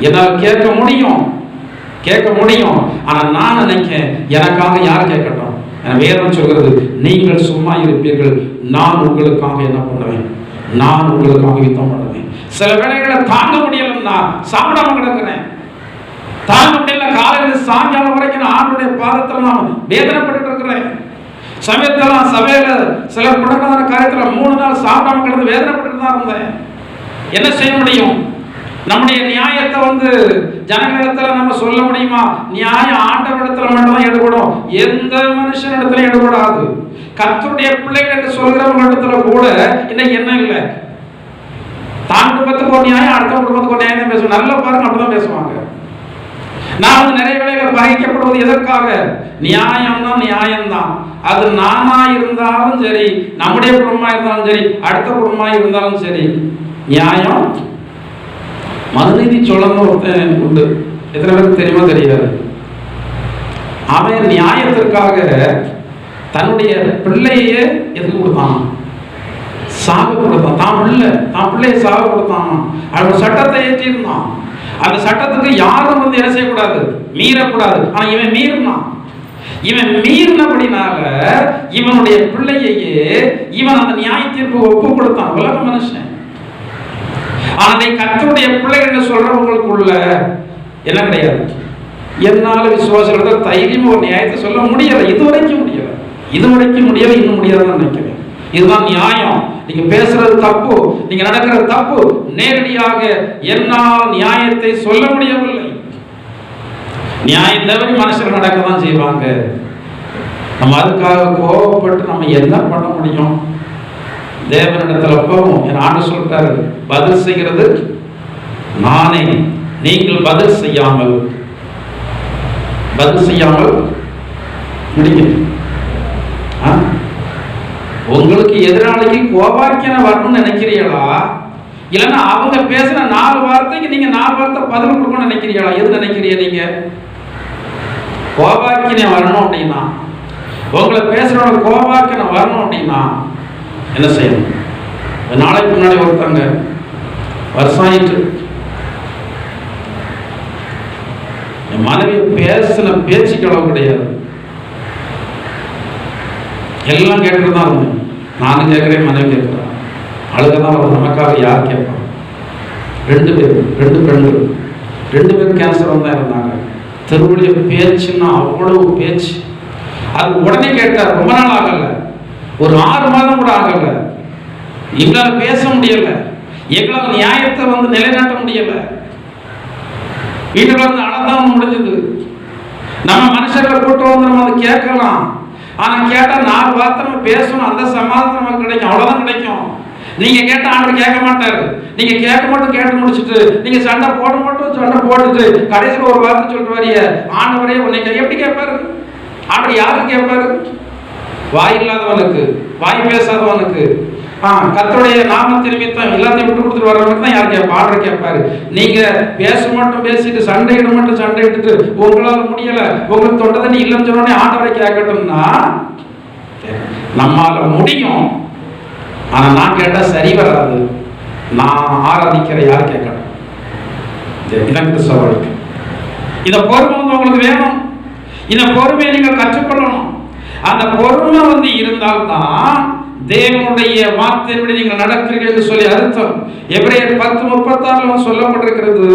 [SPEAKER 1] என்னால் கேட்க முடியும், ஆனா நான் நினைக்கிறேன் எனக்காக யார் கேட்கட்டும். வேதம் சொல்கிறது, நீங்கள் சும்மா இருப்பீர்கள், நான் உங்களுக்காக என்ன பண்ணுவேன், நான் உங்களுக்காக யுத்தம் பண்ணுவேன். சில வேளைகளை தாங்க முடியலன்னா சாப்பிடாம கிடக்கிறேன், தாங்க முடியல, காலையில் சாயங்காலம் வரைக்கும் நான் ஆண்டுடைய பாதத்தில் நான் வேதனைப்பட்டு இருக்கிறேன். சமயத்தெல்லாம் சபையில சிலர் முடக்கான காரியத்தில் 3 நாள் சாப்பிடாம கிடந்து வேதனைப்பட்டு தான் இருந்தேன். என்ன செய்ய முடியும்? நம்முடைய நியாயத்தை ஜனங்களிடத்துல நம்ம சொல்ல முடியுமா? நியாயம் ஆண்டவரிடத்துல மட்டும்தான் எடுபடும், எந்த மனுஷனிடத்துல எடுபடாது. கர்த்தருடைய பிள்ளைகள் என்று சொல்கிறவங்களிடத்துல கூட இன்னைக்கு என்ன இல்லை, தான் குடும்பத்துக்கு ஒரு நியாயம், அடுத்த குடும்பத்துக்கு ஒரு நியாயம் தான் பேசுவாங்க. நல்லா பாருங்க, அப்படிதான் பேசுவாங்க. நான் நிறைய வேளைகள் பகைக்கப்படுவது எதற்காக? நியாயம்னா நியாயம்தான். அது நானா இருந்தாலும் சரி, நம்முடைய குடும்பமா இருந்தாலும் சரி, அடுத்த குடும்பமா இருந்தாலும் சரி, நியாயம். மனுநீதி சொல்லணும் ஒருத்தன் உண்டு, எத்தனை பேருக்கு தெரியுமா தெரியாது. அவன் நியாயத்திற்காக தன்னுடைய பிள்ளையே எதுக்கு கொடுத்தான்? சாக கொடுத்தான். தான் பிள்ளையை சாக கொடுத்தான். அவன் சட்டத்தை ஏற்றிருந்தான். அந்த சட்டத்துக்கு யாரும் என்ன செய்யக்கூடாது, மீறக்கூடாது. ஆனா இவன் மீறினான். இவன் மீறினபடினால இவனுடைய பிள்ளையே இவன் அந்த நியாய தீர்ப்பு ஒப்பு கொடுத்தான். உலக மனுஷன். ஆனா கர்த்தருடைய பிள்ளைகள் சொல்றவங்களுக்குள்ள என்ன கிடையாது, என்னால விசுவாசிகள் தைரியமா ஒரு நியாயத்தை சொல்ல முடியல, இதுவரைக்கும் முடியல, இன்னும் முடியாதுன்னு நினைக்கிறேன். இதுதான் நியாயம். நீங்க பேசுறது தப்பு, நீங்க நடக்கிறது தப்பு. நேரடியாக என்னால் நியாயத்தை சொல்ல முடியவில்லை. நியாயம் தவிர மனுஷர்கள் நடக்கதான் செய்வாங்க. நம்ம அதுக்காக கோபப்பட்டு நம்ம என்ன பண்ண முடியும்? தேவனிடத்துல போவோம். என் ஆண்டு சொல்றாரு, பதில் செய்கிறது நானே, நீங்கள் பதில் செய்யாமல் முடியும். உங்களுக்கு எதிராளிக்கு கோபாக்கியன வரணும்னு நினைக்கிறீங்களா, இல்லைன்னா அவங்க பேசுற 4 வார்த்தைக்கு நீங்க 4 வார்த்தை பதில் கொடுக்கணும்னு நினைக்கிறீங்களா? எது நினைக்கிறீங்க? நீங்க கோபாக்கியனை வரணும் அப்படின்னா, உங்களை பேசுறவங்க கோபாக்கியனை வரணும் அப்படின்னா என்ன செய்யணும்? நாளைக்கு முன்னாடி ஒருத்தங்க வருஷம் ஆயிட்டு என் மனைவி பேசின பேச்சுக்களவு கிடையாது, எல்லாம் கேட்டுட்டு தான் இருந்தேன். நானும் கேட்கிறேன், மனைவி கேட்கிறேன். அழுகதான் வரும். நமக்காக யார் கேட்பாங்க? 2 பெண்கள், 2 பேரும் கேன்சர் தான் இருந்தாங்க. தெருவுடைய பேச்சுன்னா அவ்வளவு பேச்சு. அது உடனே கேட்டார், ரொம்ப நாள் ஆகல, ஒரு 6 மாதம் கூட ஆகல. எங்களால் பேச முடியல, எங்களால் நியாயத்தை நிலைநாட்ட முடியல. வீட்டுல அழதான் முடிஞ்சது. நம்ம மனுஷர்களை கூட்டு நம்ம அதை கேட்கலாம், ஆனா கேட்டா 4 வார்த்தை நம்ம பேசணும், அந்த சமாதானம் நமக்கு கிடைக்கும், அவ்வளவுதான் கிடைக்கும். நீங்க கேட்ட ஆண்டவர் கேட்க மாட்டாரு. நீங்க கேட்டு முடிச்சுட்டு நீங்க சண்டை போட்டுட்டு கடைசியில் ஒரு வார்த்தை சொல்லிட்டு வரிய ஆண்டவரே உன்னை எப்படி கேட்பாரு? ஆண்டவர் யாருக்கு கேட்பாரு? வாய் இல்லாதவனுக்கு, வாய் பேசாதவனுக்கு, கர்த்தருடைய நாமத்தின் நிமித்தம் எல்லாத்தையும் விட்டு கொடுத்துட்டு வர்றவனுக்கு தான் யார் கேட்பா? ஆண்டவர் கேட்பாரு. நீங்க பேசிட்டு சண்டையிட்டுட்டு உங்களால முடியல, உங்களுக்கு தொண்டதை இல்லைன்னு சொன்னோடனே ஆண்டவரை கேட்கட்டும்னா நம்மால முடியும். ஆனா நான் கேட்டா சரி வராது. நான் ஆராதிக்கிற யார் கேட்கணும்? இதான் கிறிஸ்தவர்களுக்கு. இந்த பொறுமை உங்களுக்கு வேணும். இந்த பொறுமையை நீங்கள் கற்றுக்கொள்ளணும். அந்த பொறுமை இருந்தால்தான் தேவனுடைய வார்த்தையின்படி நீங்கள் நடக்கிறீர்கள் என்று சொல்லி அர்த்தம். எபிரேயர் 10:36 சொல்லப்பட்டிருக்கிறது,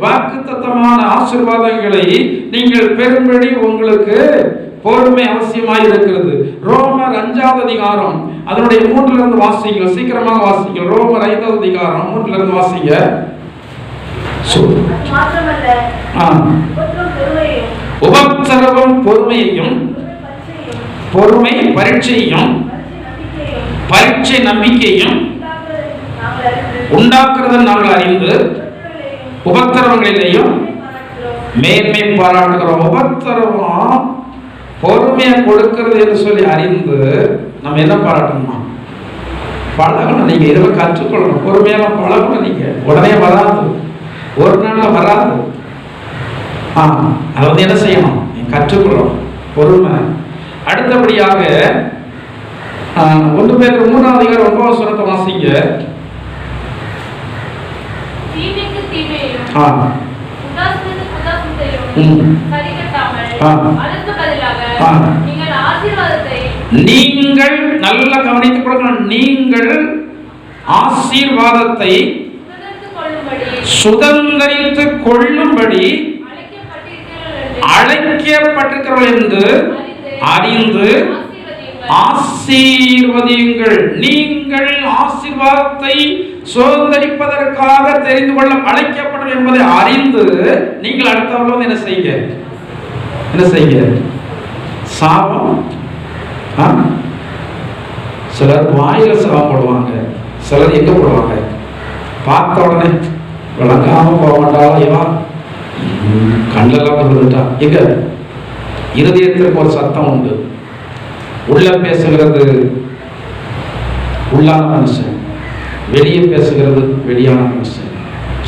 [SPEAKER 1] வாக்குத்தத்தமான ஆசீர்வாதங்களை நீங்கள் பெறும்படி உங்களுக்கு பொறுமை அவசியமாய் இருக்கிறது. ரோமர் 5வது அதிகாரம் அதனுடைய 3 வாசிங்க, சீக்கிரமாக வாசிங்க. ரோமர் 5வது அதிகாரம் 3 வாசிங்க. உபத்திரவம் பொறுமையையும், பொறுமை பரீட்சையும், பரீட்சை நம்பிக்கையும் உண்டாக்குறது நாங்கள் அறிந்து உபத்திரவங்களிலேயும் மேன்மை பாராட்டுகிறோம். உபத்திரவம் பொறுமையை கொடுக்கிறது என்று சொல்லி அறிந்து நம்ம என்ன பாராட்டணுமா? பழகணும். நீங்க இதெல்லாம் கற்றுக்கொள்ளணும். பொறுமையெல்லாம் பழகணும். நீங்க உடனே வராது, ஒரு நாள்ல வராது. அதை வந்து என்ன செய்யணும்? நீங்க கற்றுக்கொள்ளணும் பொறுமை. அடுத்தபடியாக 1 பேதுரு 3:9 வாசிங்க. நீங்கள் நல்லா கவனித்துக் கொள்ளணும். நீங்கள் ஆசீர்வாதத்தை சுதந்தரித்துக் கொள்ளும்படி அழைக்கப்பட்டிருக்கிறீர்கள் என்று அறிந்து ஆசீர்வதியுங்கள். நீங்கள் ஆசீர்வாதத்தை சுதந்தரிப்பதற்காக தெரிந்து கொள்ள அழைக்கப்படும் என்பதை அறிந்து நீங்கள் அடுத்தவர்கள் என்ன செய்ய? சாபம். சிலர் வாயில சாபம் போடுவாங்க, சிலர் எங்க போடுவாங்க? பார்த்த உடனே விளங்காம போக மாட்டாலும் இவா கண்ணெல்லாம் வந்துட்டா. எங்க இருதயத்திற்கு ஒரு சத்தம் உண்டு. உள்ள பேசுகிறது உள்ளான மனுஷன், வெளியே பேசுகிறது வெளியான மனுஷன்.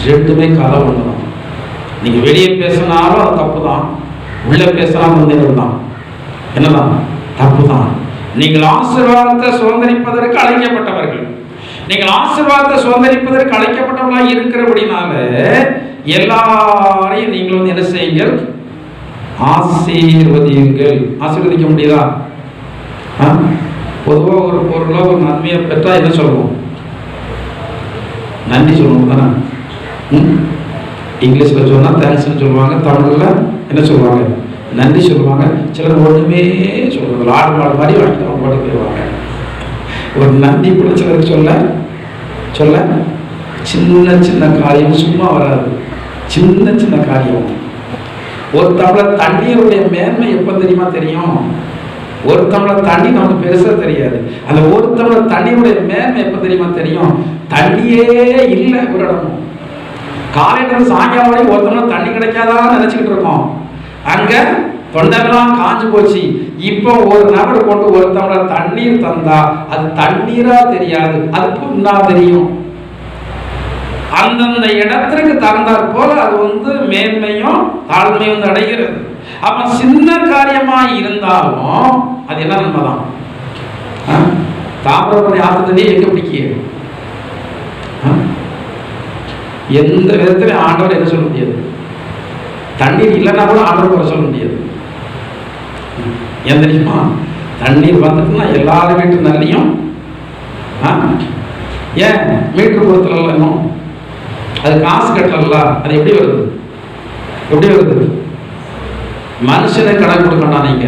[SPEAKER 1] ரெண்டுமே கதை ஒண்ணுதான். நீங்க வெளியே பேசினாலும் அது தப்பு தான், உள்ள பேசினாலும் வந்து தான் என்னதான் தப்பு தான். நீங்கள் ஆசீர்வாதத்தை சுதந்திரிப்பதற்கு அழைக்கப்பட்டவர்கள். நீங்கள் ஆசீர்வாதத்தை சுதந்திரிப்பதற்கு அழைக்கப்பட்டவர்களாக இருக்கிறபடினால எல்லாரையும் நீங்கள் வந்து என்ன செய்யுங்கள்? ஆசீர்வதியுங்கள். ஆசீர்வதிக்க முடியுதா? பொதுவாக ஒரு பொருளோ ஒரு நன்மையை பெற்றா என்ன சொல்லுவோம்? நன்றி சொல்லுவோம் தானே. இங்கிலீஷ்ல சொன்னா தேங்க்ஸ்ன்னு சொல்லுவாங்க, தமிழ்ல என்ன சொல்லுவாங்க? நன்றி சொல்லுவாங்க. சிலர் ஒண்ணுமே சொல்றது ஆடு மாடு மாதிரி வாங்கிட்டு அவங்க பாட்டு போயிடுவாங்க. ஒரு நன்றி கூட சிலருக்கு சொல்ல சின்ன சின்ன காரியம் சும்மா வராது. சின்ன சின்ன காரியம். ஒரு டம்ளர் தண்ணீருடைய மேன்மை எப்ப தெரியுமா தெரியும்? ஒரு டம்ளர் தண்ணி நமக்கு பெருசா தெரியாது. அந்த ஒரு டம்ளர் தண்ணியுடைய மேன்மை எப்ப தெரியுமா தெரியும்? தண்ணியே இல்லை ஒரு இடமும். காலையில சாயங்காலம் வரைக்கும் ஒரு டம்ளர் தண்ணி கிடைக்காதான்னு நினைச்சுக்கிட்டு இருக்கோம். அங்க தொண்டெல்லாம் காஞ்சு போச்சு. இப்போ ஒரு நபர் கொண்டு ஒரு டம்ளர் தண்ணீர் தந்தா அது தண்ணீரா தெரியாது, அது புண்ணா தெரியும். அந்தந்த இடத்திற்கு தகுந்தாற் போல அது வந்து மேன்மையும் தாழ்மையும் அடைகிறது. அப்ப சின்ன காரியமா இருந்தாலும் அது என்ன நன்மைதான். தாமிரபரணி ஆத்ததே எங்க பிடிக்க எந்த விதத்திலே ஆண்டவர் என்ன சொல்ல முடியாது. தண்ணீர் இல்லைன்னா கூட ஆண்டவர் குறை சொல்ல முடியாது. ஏன் தெரியுமா? தண்ணீர் வந்துட்டுன்னா எல்லாரும் வீட்டு நல்லையும் ஏன் மீட்டர் பொறுத்தல அது காசு கட்டல. அது எப்படி வருது? மனுஷனை கணக்கு கொடுக்கணும். நீங்க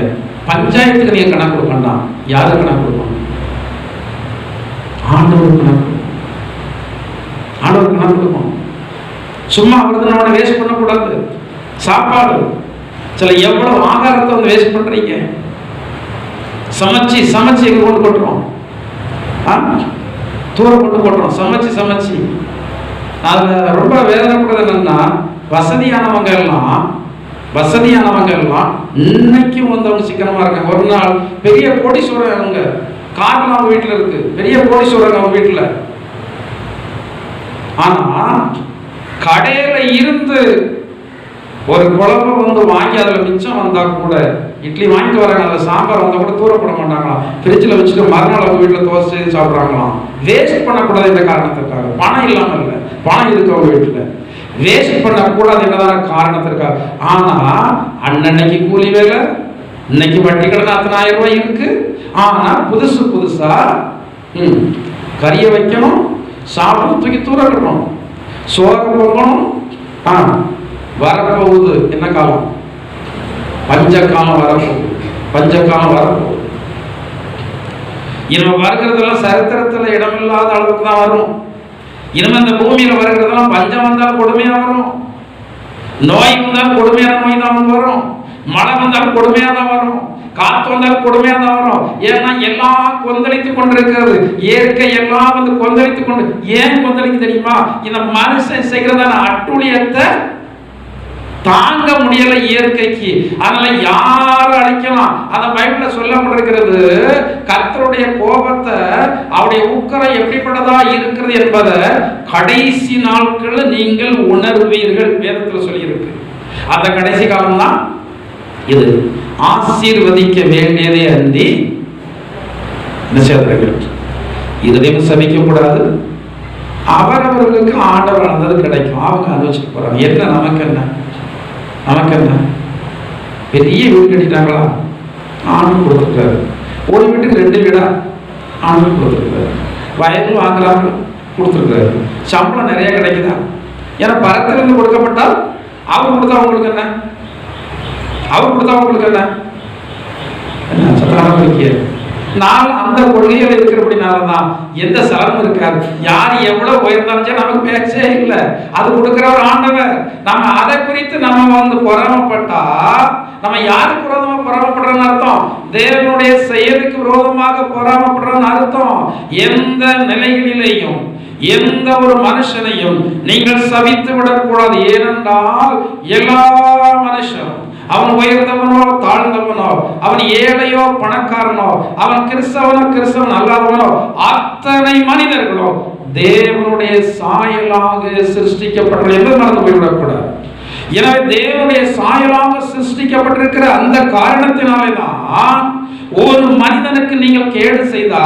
[SPEAKER 1] பஞ்சாயத்துக்கு நீங்க கணக்கு கொடுக்கணும். யாரு கணக்கு கொடுக்கணும்? ஆண்டவர் கணக்கு கொடுக்கணும். சும்மா அவர்தான் வேஸ்ட் பண்ணக்கூடாது. சாப்பாடு சில எவ்வளவு ஆகாரத்தை வந்து வேஸ்ட் பண்றீங்க. சமைச்சு எங்க கொண்டு கொட்டுறோம்? தூரம் கொண்டு கொட்டுறோம். சமைச்சு அதுல ரொம்ப வேதனைப்படுறது என்னன்னா, வசதியானவங்க எல்லாம் இன்னைக்கும் வந்து அவங்க சிக்கனமா இருக்காங்க. ஒரு நாள் பெரிய கோடீஸ்வரர், அவங்க கார்லாம் அவங்க வீட்டுல இருக்கு, பெரிய கோடீஸ்வரர் அவங்க வீட்டுல. ஆனா கடையில இருந்து ஒரு குழம்பு வந்து வாங்கி அதுல மிச்சம் வந்தா கூட, இட்லி வாங்கிட்டு வராங்க, அதுல சாம்பார் வந்தா கூட தூர போட மாட்டாங்களாம். ஃப்ரிட்ஜில் வச்சுட்டு மறுநாள் அவங்க வீட்டுல தோசை செய்து சாப்பிட்றாங்களாம். வேஸ்ட் பண்ணக்கூடாது இந்த காரணத்திற்காக. பணம் இல்லாமல் இல்லை, பணம் இருக்கு அவங்க வீட்டுல. வேஸ்ட் பண்ணக்கூடாது என்னதான காரணத்திற்காக. ஆனா அன்னன்னைக்கு கூலி வேலை, இன்னைக்கு வட்டி கடன் 10,000 ரூபாய் இருக்கு. ஆனா புதுசா கறியை வைக்கணும், சாப்பிட்டு தூக்கி தூர கட்டணும், சோறு போகணும். வரப்போகுது என்ன காலம்? பஞ்சகாலம் வரப்போகுது. இனிமே வருகிறதெல்லாம் சரித்திரத்துல இடமில்லாத அளவுக்கு தான் வரும். இனிமே இந்த பூமியில வருகிறதெல்லாம் பஞ்சம் வந்தால் கொடுமையா வரும், நோய் வந்தால் கொடுமையான நோய் தான் வரும், மழை வந்தால் கொடுமையா தான் வரும், காத்து வந்தால் கொடுமையா தான் வரும். ஏன்னா எல்லாம் கொந்தளித்துக் கொண்டிருக்கிறது. இயற்கை எல்லாம் வந்து கொந்தளித்துக் கொண்டு. ஏன் கொந்தளிக்கு தெரியுமா? இந்த மனுஷன் செய்கிறதான அட்டுழியத்தை தாங்க முடியல இயற்கைக்கு. அதனால யாரும் அழிக்கலாம். அந்த பைபிள்ல சொல்லப்பட்டிருக்கிறது, கர்த்தருடைய கோபத்தை, அவருடைய உக்கரம் எப்படிப்பட்டதா இருக்கிறது என்பதை கடைசி நாட்களில் நீங்கள் உணர்வீர்கள். வேதத்தில் சொல்லியிருக்கு. அந்த கடைசி காலம் தான் இது. ஆசீர்வதிக்க வேண்டியதே அந்தி நிஷேதங்கள். இதையும் சபிக்க கூடாது. அவரவர்களுக்கு ஆண்டவர் வளர்ந்தது கிடைக்கும். அவங்க அனுபவிச்சுட்டு போறாங்க. என்ன நமக்கு என்ன? நமக்கு என்ன? பெரிய வீடு கட்டிட்டாங்களா? ஆண்டு கொடுத்துருக்காரு. ஒரு வீட்டுக்கு 2 வீடா? ஆண்டு கொடுத்துருக்காரு. வயலும் வாங்குறாங்க, கொடுத்துருக்காரு. சம்பளம் நிறைய கிடைக்குதா? ஏன்னா பரத்திலிருந்து கொடுக்கப்பட்டால் அவர் கொடுத்தா உங்களுக்கு என்ன? அவர் கொடுத்தா உங்களுக்கு என்ன? என்ன சத்தமான கொள்கை? நான் அந்த கொள்கைகள் இருக்கிறபடினாலதான் எந்த சலமும் இருக்காது. யார் எவ்வளவு உயர்ந்தாலும் நமக்கு பேச்சே இல்லை. அது கொடுக்கிற ஒரு ஆண்டவர். நம்ம அதை குறித்து நம்ம பொறாமப்பட்டா நம்ம யாருக்கு விரோதமா பொறாமப்படுறோம்னு அர்த்தம்? தேவனுடைய செயலுக்கு விரோதமாக பொறாமப்படுறோம்னு அர்த்தம். எந்த நிலைகளிலேயும் எந்த ஒரு மனுஷனையும் நீங்கள் சபித்து விடக்கூடாது. ஏனென்றால் எல்லா மனுஷனும், அவன் உயர்ந்தவனோ தாழ்ந்தவனோ, அவன் ஏழையோ பணக்காரனோ, அவன் கிறிஸ்தவன் அல்லாதவனோ, அத்தனை மனிதர்களோ தேவனுடைய சாயலாக சிருஷ்டிக்கப்பட்ட என்று மறந்து போய்விடக்கூடாது. எனவே தேவனுடைய சாயலாக சிருஷ்டிக்கப்பட்டிருக்கிற அந்த காரணத்தினாலே தான் ஒரு மனிதனுக்கு நீங்கள் கேடு செய்தா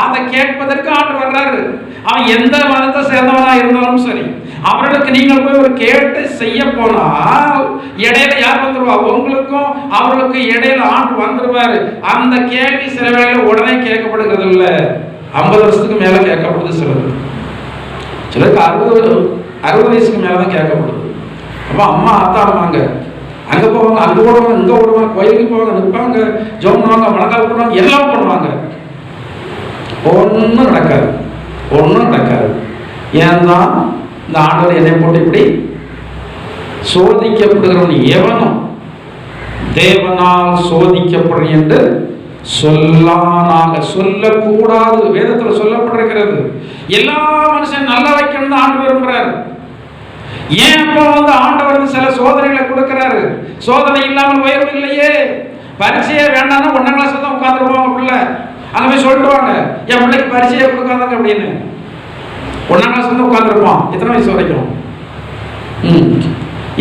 [SPEAKER 1] அதை கேட்பதற்கு ஆண்டவர் வர்றாரு. அவன் எந்த மதத்தை சேர்ந்தவனா இருந்தாலும் சரி, அவர்களுக்கு நீங்கள் போய் ஒரு கேட்டு செய்ய போனால் இடையில யார் வந்துருவா? உங்களுக்கும் அவர்களுக்கும் இடையில ஆண்டு வந்துருவாரு. அந்த கேள்வி சில வேளையில உடனே கேட்கப்படுகிறது இல்லை, 50 வருஷத்துக்கு மேல கேட்கப்படுது. சிலருக்கு 60 வயசுக்கு மேலதான் கேட்கப்படுது. அப்ப அம்மா ஆத்தாடுவாங்க, அங்க போவாங்க, அங்க ஓடுவாங்க, இங்க ஓடுவாங்க, கோயிலுக்கு போவாங்க, நிற்பாங்க, ஜோம் பண்ணுவாங்க, மழக்கால் பண்ணுவாங்க, எல்லாம் பண்ணுவாங்க. ஒன்றும் நடக்காது, ஒன்றும் நடக்காது. ஏன்னா இந்த ஆண்டவர் என்னை போட்டு இப்படி சோதிக்கப்படுகிறவன் எவனும் தேவனால் சோதிக்கப்படுற என்று சொல்லானாக. சொல்லக்கூடாது. வேதத்தில் சொல்லப்பட்டிருக்கிறது. எல்லா மனுஷன் நல்லா வைக்கணும் தான் ஆண்டு விரும்புறாரு. ஏன் அப்போ ஆண்டவர் சில சோதனைகளை கொடுக்கிறாரு? சோதனை இல்லாமல் உயர்வு இல்லையே. பரீட்சையே வேண்டாம்னா 1ஆம் கிளாஸ் தான் உட்காந்துருவாங்க பிள்ளை. அங்கே போய் சொல்லிட்டுவாங்க, என் பிள்ளைக்கு பரீட்சையை கொடுக்காதாங்க அப்படின்னு. 1ஆம் கிளாஸ் வந்து உட்காந்துருப்பான். எத்தனை வயசு வரைக்கும்?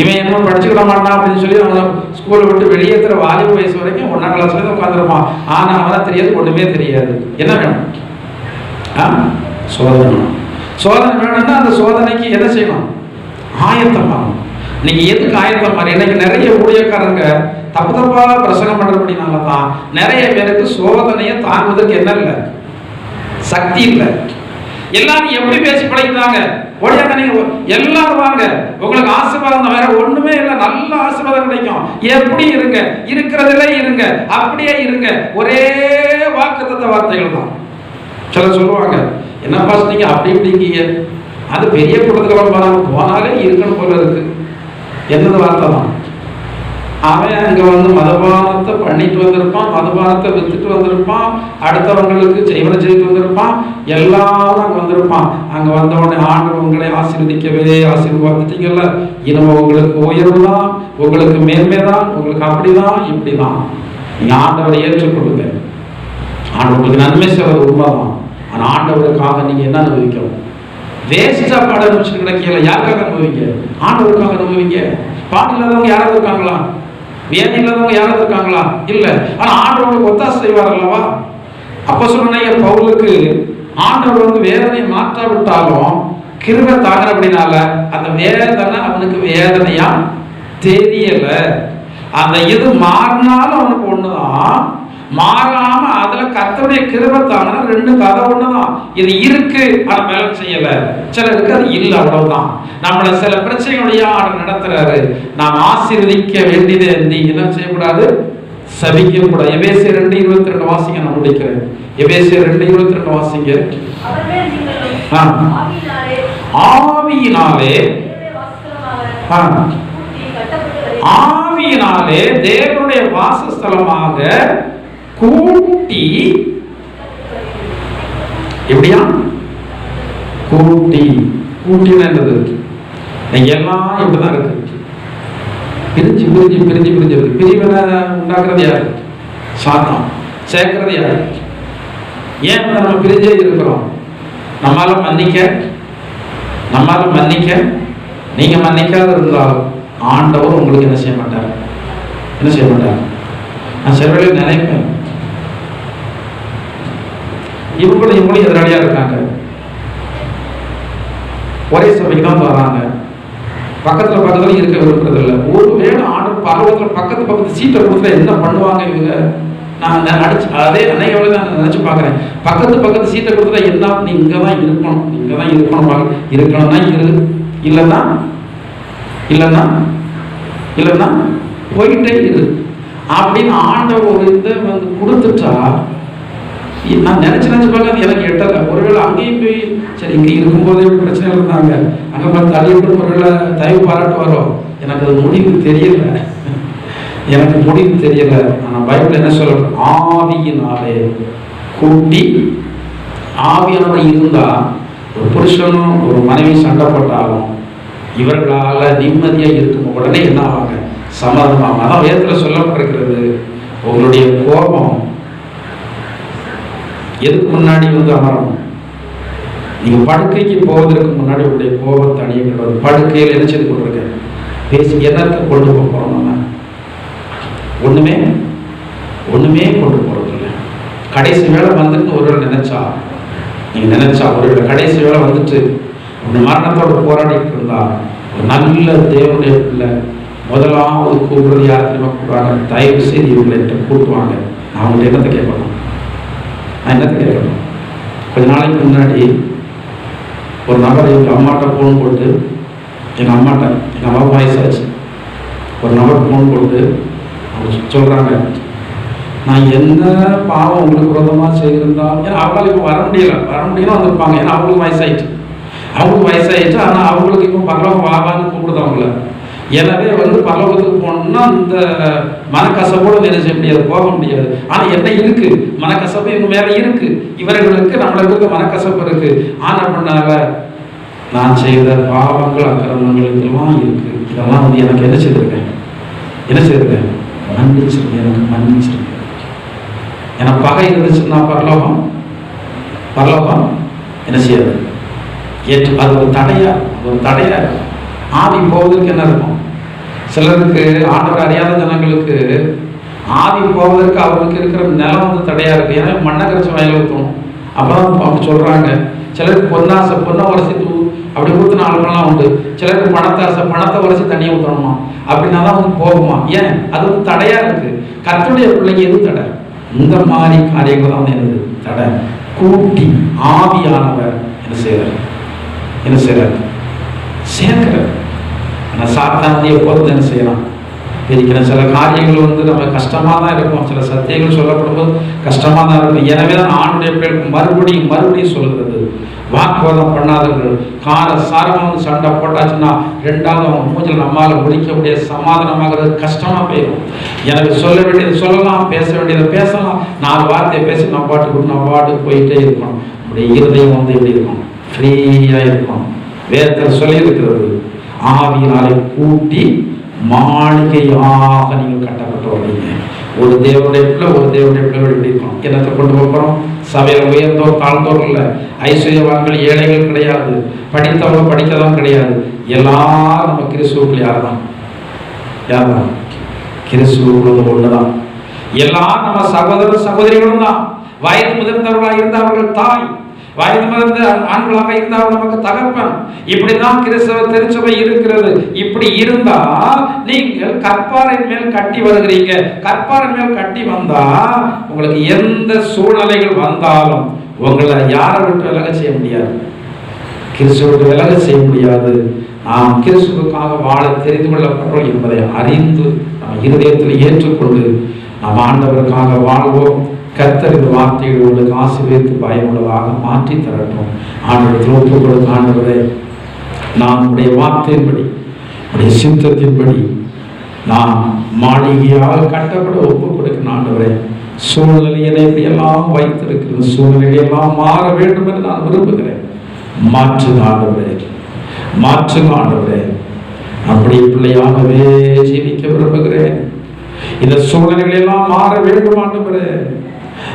[SPEAKER 1] இவன் என்ன படிச்சுக்கிட மாட்டான் அப்படின்னு சொல்லி அவனை ஸ்கூலை விட்டு வெளியேற்றுற வாலிப வயசு வரைக்கும் 1ஆம் கிளாஸ்ல தான் உட்காந்துருப்பான். ஆனா அவனை தெரியாது, ஒண்ணுமே தெரியாது. என்ன வேணும்? சோதனை. சோதனை வேணும்னா அந்த சோதனைக்கு என்ன செய்யணும்? ஆயத்தமாகும். நீங்க எதுக்கு ஆயத்தம் மாதிரி? இன்னைக்கு நிறைய ஊழியக்காரங்க தப்பா பிரசங்கம் பண்றபடினாலதான் நிறைய பேருக்கு சோதனையை தாங்குவதற்கு என்ன இல்லை, சக்தி இல்லை. எல்லாரும் எப்படி பேசி பழகிட்டாங்க? ஒழியாங்க நீங்க எல்லாரும் வாங்க, உங்களுக்கு ஆசீர்வாதம் வேற ஒண்ணுமே இல்லை, நல்ல ஆசீர்வாதம் கிடைக்கும். எப்படி இருங்க, இருக்கிறதுல இருங்க, அப்படியே இருங்க. ஒரே வாக்குத்தத்த வார்த்தைகள் தான். சிலர் சொல்லுவாங்க, என்ன பாஸ் நீங்க அப்படி இப்படிங்க, அது பெரிய கூட்டத்துக்கு போனாலே இருக்கணும் போல இருக்கு. என்னது வார்த்தை தான். அவன் அங்க மதபானத்தை பண்ணிட்டு வந்திருப்பான், மதபானத்தை வித்துட்டு வந்திருப்பான், அடுத்தவங்களுக்கு செய்வனை செய்து வந்திருப்பான், எல்லாரும் அங்க வந்திருப்பான். அங்க வந்த உடனே ஆண்டவர் உங்களை ஆசீர்வதிக்கவே ஆசீர்வாதித்தீங்கல்ல, இனிமே உங்களுக்கு உயர்வு தான், உங்களுக்கு மேன்மைதான், உங்களுக்கு அப்படிதான் இப்படிதான். நீங்க ஆண்டவரை ஏற்றுக்கொள்ளுங்க. ஆண்டவருக்கு நன்மை செய்வது உண்மைதான். ஆனா ஆண்டவருக்காக நீங்க என்ன அனுபவிக்கணும்? வேஸ்டா பாட அனுபவிச்சுட்டு கிடைக்கல. யாருக்காக அனுபவிங்க? ஆண்டவருக்காக அனுபவிங்க. பாட்டு இல்லாதவங்க யாராவது இருக்காங்களா? வேதனை இல்லாதவங்க யாராவது இருக்காங்களா? இல்ல. ஆனா ஆண்டவருக்கு ஒத்தாசை செய்வார் அல்லவா? அப்போஸ்தலனாகிய பவுலுக்கு ஆண்டவர் வேதனையை மாற்றாவிட்டாலும் கிருபை தாங்குற அப்படினால அந்த வேதனை அவனுக்கு வேதனையா தெரியல. அந்த இது மாறினாலும் அவனுக்கு ஒண்ணுதான், மாறாம அதுல கர்த்தருடைய கிருபை தாங்கினா 2 கதை ஒண்ணுதான். இது இருக்கு ஆனா வேலை செய்யல, சிலருக்கு அது இல்ல, அவ்வளவுதான். நம்மள சில பிரச்சனைகளுடைய ஆர்டர் நடத்துறாரு. நாம் ஆசீர்வதிக்க வேண்டியது என்ன செய்யக்கூடாது? சபிக்க கூடாது. எபேசியர் 2:22 வாசிங்க. நான் முடிக்கிறேன். எபேசியர் 2:22 வாசிங்க. ஆவியினாலே தேவனுடைய வாசஸ்தலமாக கூட்டி, எப்படியா கூட்டி? கூட்டினது எல்லாம் இப்படிதான் இருக்கு. பிரிஞ்சு பிரிஞ்சு பிரிஞ்சு பிரிஞ்சு பிரிவினை உண்டாக்குறது யாரு? சாத்தான். சேர்க்கிறது யாரு? ஏன் நம்ம பிரிஞ்சே இருக்கிறோம்? நம்மால மன்னிக்க நீங்க மன்னிக்காத இருந்தால் ஆண்டவர் உங்களுக்கு என்ன செய்ய மாட்டார்? நான் சிலவர்களே நினைப்பேன், இவங்களும் எதிராளியா இருக்காங்க, ஒரே சபைக்கு தான் வராங்க, பக்கத்துல இருக்க விரும்புறது இல்லை. ஒருவேளை ஆண்டவர் பரவத்தில் பக்கத்து சீட்டை கொடுத்தா என்ன பண்ணுவாங்க இவங்க? நான் அதே அன்னையோட நான் நினைச்சு பார்க்குறேன். பக்கத்து சீட்டை கொடுத்துட்டா என்ன, நீ இங்கே தான் இருக்கணும் இருக்கணும்னா இல்லைன்னா போயிட்டே இரு அப்படின்னு ஆண்டவர் ஒரு இதை வந்து கொடுத்துட்டா, நான் நினைச்சு பார்க்க எனக்கு எட்டலை. ஒருவேளை அங்கேயும் போய் சரி இங்கே இருக்கும்போதே பிரச்சனை இருந்தாங்க, அங்கே போய் தலையிட்டு ஒருவேளை தயவு பாராட்டுவாரோ, எனக்கு அது முடிவு தெரியல. ஆனால் பைபிள் என்ன சொல்ற? ஆவியினாலே கூட்டி, ஆவியானவர் இருந்தா ஒரு புருஷனும் ஒரு மனைவி சண்டை போட்டாலும் இவர்களால நிம்மதியா இருக்கும். உடனே என்ன ஆவாங்க? சமாதானம். அதான் வேதத்துல சொல்லப்பட்டிருக்கிறது, உங்களுடைய கோபம் எதுக்கு முன்னாடி வந்து அமரணும்? நீங்க படுக்கைக்கு போவதற்கு முன்னாடி உங்களுடைய கோபத்தை அணியக்கூடாது. படுக்கையில் என்ன செய்து கொண்டிருக்க பேசி என்னத்தை கொண்டு போறோம்? நம்ம ஒண்ணுமே கொண்டு போறது இல்லை. கடைசி வேலை வந்துட்டு ஒருவேளை நினைச்சா ஒருவேளை கடைசி வேலை வந்துட்டு ஒரு மரணத்தோட போராடிட்டு இருந்தா, ஒரு நல்ல தேவனுடைய பிள்ளை முதலாவது கூப்பிடுறது யார் தெரியுமா கூப்பிடுவாங்க? தயவு செய்து இவங்களை கூப்பிடுவாங்க. நான் அவங்கள்ட்ட என்னத்தை கேட்கணும்? கொஞ்ச நாளைக்கு முன்னாடி ஒரு நபர் எங்கள் அம்மாட்ட ஃபோன் போட்டு, எங்கள் அம்மா வயசாச்சு, ஒரு நபர் ஃபோன் போட்டு அவங்க சொல்கிறாங்க, நான் என்ன பாவம் உங்களுக்கு விரோதமாக செய்திருந்தா, ஏன்னா அவங்களால இப்போ வர முடியல வந்திருப்பாங்க. ஏன்னா அவங்களுக்கு வயசாயிடுச்சு. ஆனால் அவங்களுக்கு இப்போ பரலோகம் வாவான்னு கூப்பிடுது அவங்கள. எனவே வந்து பரலோகத்துக்கு போனோம்னா இந்த மனக்கசப்போடு என்ன செய்ய முடியாது, போக முடியாது. ஆனால் என்ன இருக்கு? மனக்கசப்பு இவங்க மேலே இருக்கு. இவர்களுக்கு நம்மளுக்கு மனக்கசப்பு இருக்கு. ஆனால் பண்ணால நான் செய்த பாவங்கள் அக்கிரமங்கள் இதெல்லாம் இருக்கு. இதெல்லாம் வந்து எனக்கு என்ன செய்திருக்கேன்? மன்னிச்சிருக்கேன். எனக்கு பகை இருந்துச்சுன்னா பரலோகம் என்ன செய்யாது? அது ஒரு தடையா ஆவி போவதற்கு என்ன இருக்கும்? சிலருக்கு ஆண்டவர் அறியாத ஜனங்களுக்கு ஆவி போவதற்கு அவருக்கு இருக்கிற நிலம் வந்து தடையா இருக்கு. ஏன்னா மண்ணை கரைச்சி வயல ஊற்றணும். அப்பதான் அப்படி சொல்றாங்க. சிலருக்கு பொண்ணை உரசி அப்படி ஊற்றின ஆளுங்கள்லாம் உண்டு. சிலருக்கு பணத்தை உரசி தண்ணியை ஊற்றணுமா, அப்படின்னா தான் வந்து போகுமா. ஏன்? அது வந்து தடையா இருக்கு. கர்த்தருடைய பிள்ளைக்கு எதுவும் தடை? இந்த மாதிரி காரியங்கள் தான் என்னது தடை. கூட்டி ஆவியானவர் என்ன செய்யறார்? சேர்க்கிறார். ஆனால் சாத்தான் எப்போதும் என்ன செய்யலாம்? இருக்கிற சில காரியங்கள் வந்து நம்ம கஷ்டமாக தான் இருக்கும். சில சத்தியங்கள் சொல்லப்படும் போது கஷ்டமாக தான் இருக்கும். எனவே தான் ஆண்டுடைய பிள்ளைகளுக்கு மறுபடியும் சொல்கிறது, வாக்குவாதம் பண்ணாதவர்கள். சாரமாக சண்டை போட்டாச்சுன்னா ரெண்டாவது அவங்க மூஞ்சில் நம்மால் முடிக்க முடியாது. சமாதானமாகிறது கஷ்டமாக போயிடும். எனக்கு சொல்ல வேண்டியது சொல்லலாம், பேச வேண்டியதை பேசலாம், 4 வார்த்தையை பேசி நம்ம பாட்டுக்கு போயிட்டே இருக்கணும். அப்படியே இருதயம் வந்து எப்படி இருக்கும்? ஃப்ரீயாக இருக்கணும். வேதத்தில் சொல்லி இருக்கிறது, ஆவியினாலே கூட்டி மாளிகையாக நீங்கள் கட்டப்பட்டு வரீங்க. ஒரு தேவனுடைய பிள்ளை எப்படி இருக்கும்? என்னத்தை கொண்டு போகிறோம்? சபையில் உயர்ந்தோர் தாழ்ந்தோர் இல்லை, ஐஸ்வர்யவான்கள் ஏழைகள் கிடையாது, படித்தவங்க படிக்கதான் கிடையாது. எல்லாரும் நம்ம கிறிஸ்துவுக்குள் யார்தான்? கிறிஸ்துவுக்குள்ள ஒண்ணுதான். எல்லாரும் நம்ம சகோதரிகளும் தான். வயது முதிர்ந்தவர்களாக இருந்தவர்கள் தாய், வயது மறந்த ஆண்களாக இருந்தால் நமக்கு தகப்பன். இப்படிதான் கிறிஸ்தவ திருச்சபை இருக்கிறது. இப்படி இருந்தா நீங்கள் கற்பாரின் மேல் கட்டி வருகிறீங்க. கற்பாரின் மேல் கட்டி வந்தா உங்களுக்கு எந்த சூழ்நிலைகள் வந்தாலும் உங்களை யாரை விட்டு விலக செய்ய முடியாது? கிறிஸ்துவ விட்டு விலக செய்ய முடியாது. நாம் கிறிஸ்துவுக்காக வாழ தெரிந்து கொள்ளப்பட்டோம் என்பதை அறிந்து நம்ம இருதயத்தில் ஏற்றுக்கொண்டு நாம் ஆண்டவருக்காக வாழ்வோம். கர்த்தர் இந்த வார்த்தைகளோடு ஆசீர்வதித்து பயனுள்ளதாக மாற்றி தரட்டும். ஆண்டவரத்தில் ஒப்புக் கொடுக்க, ஆண்டவரே நான் உடைய வார்த்தையின்படி உடைய சித்தத்தின்படி நான் மாளிகையாக கட்டப்பட ஒப்புக் கொடுக்க, ஆண்டவரே சூழ்நிலையை எப்படியெல்லாம் வைத்திருக்கிறது, சூழ்நிலையெல்லாம் மாற வேண்டும் என்று நான் விரும்புகிறேன். மாற்றுங்க ஆண்டவரே. அப்படி பிள்ளையாகவே ஜீவிக்க விரும்புகிறேன். இந்த சூழ்நிலைகள் எல்லாம் மாற வேண்டும் ஆண்டவரே.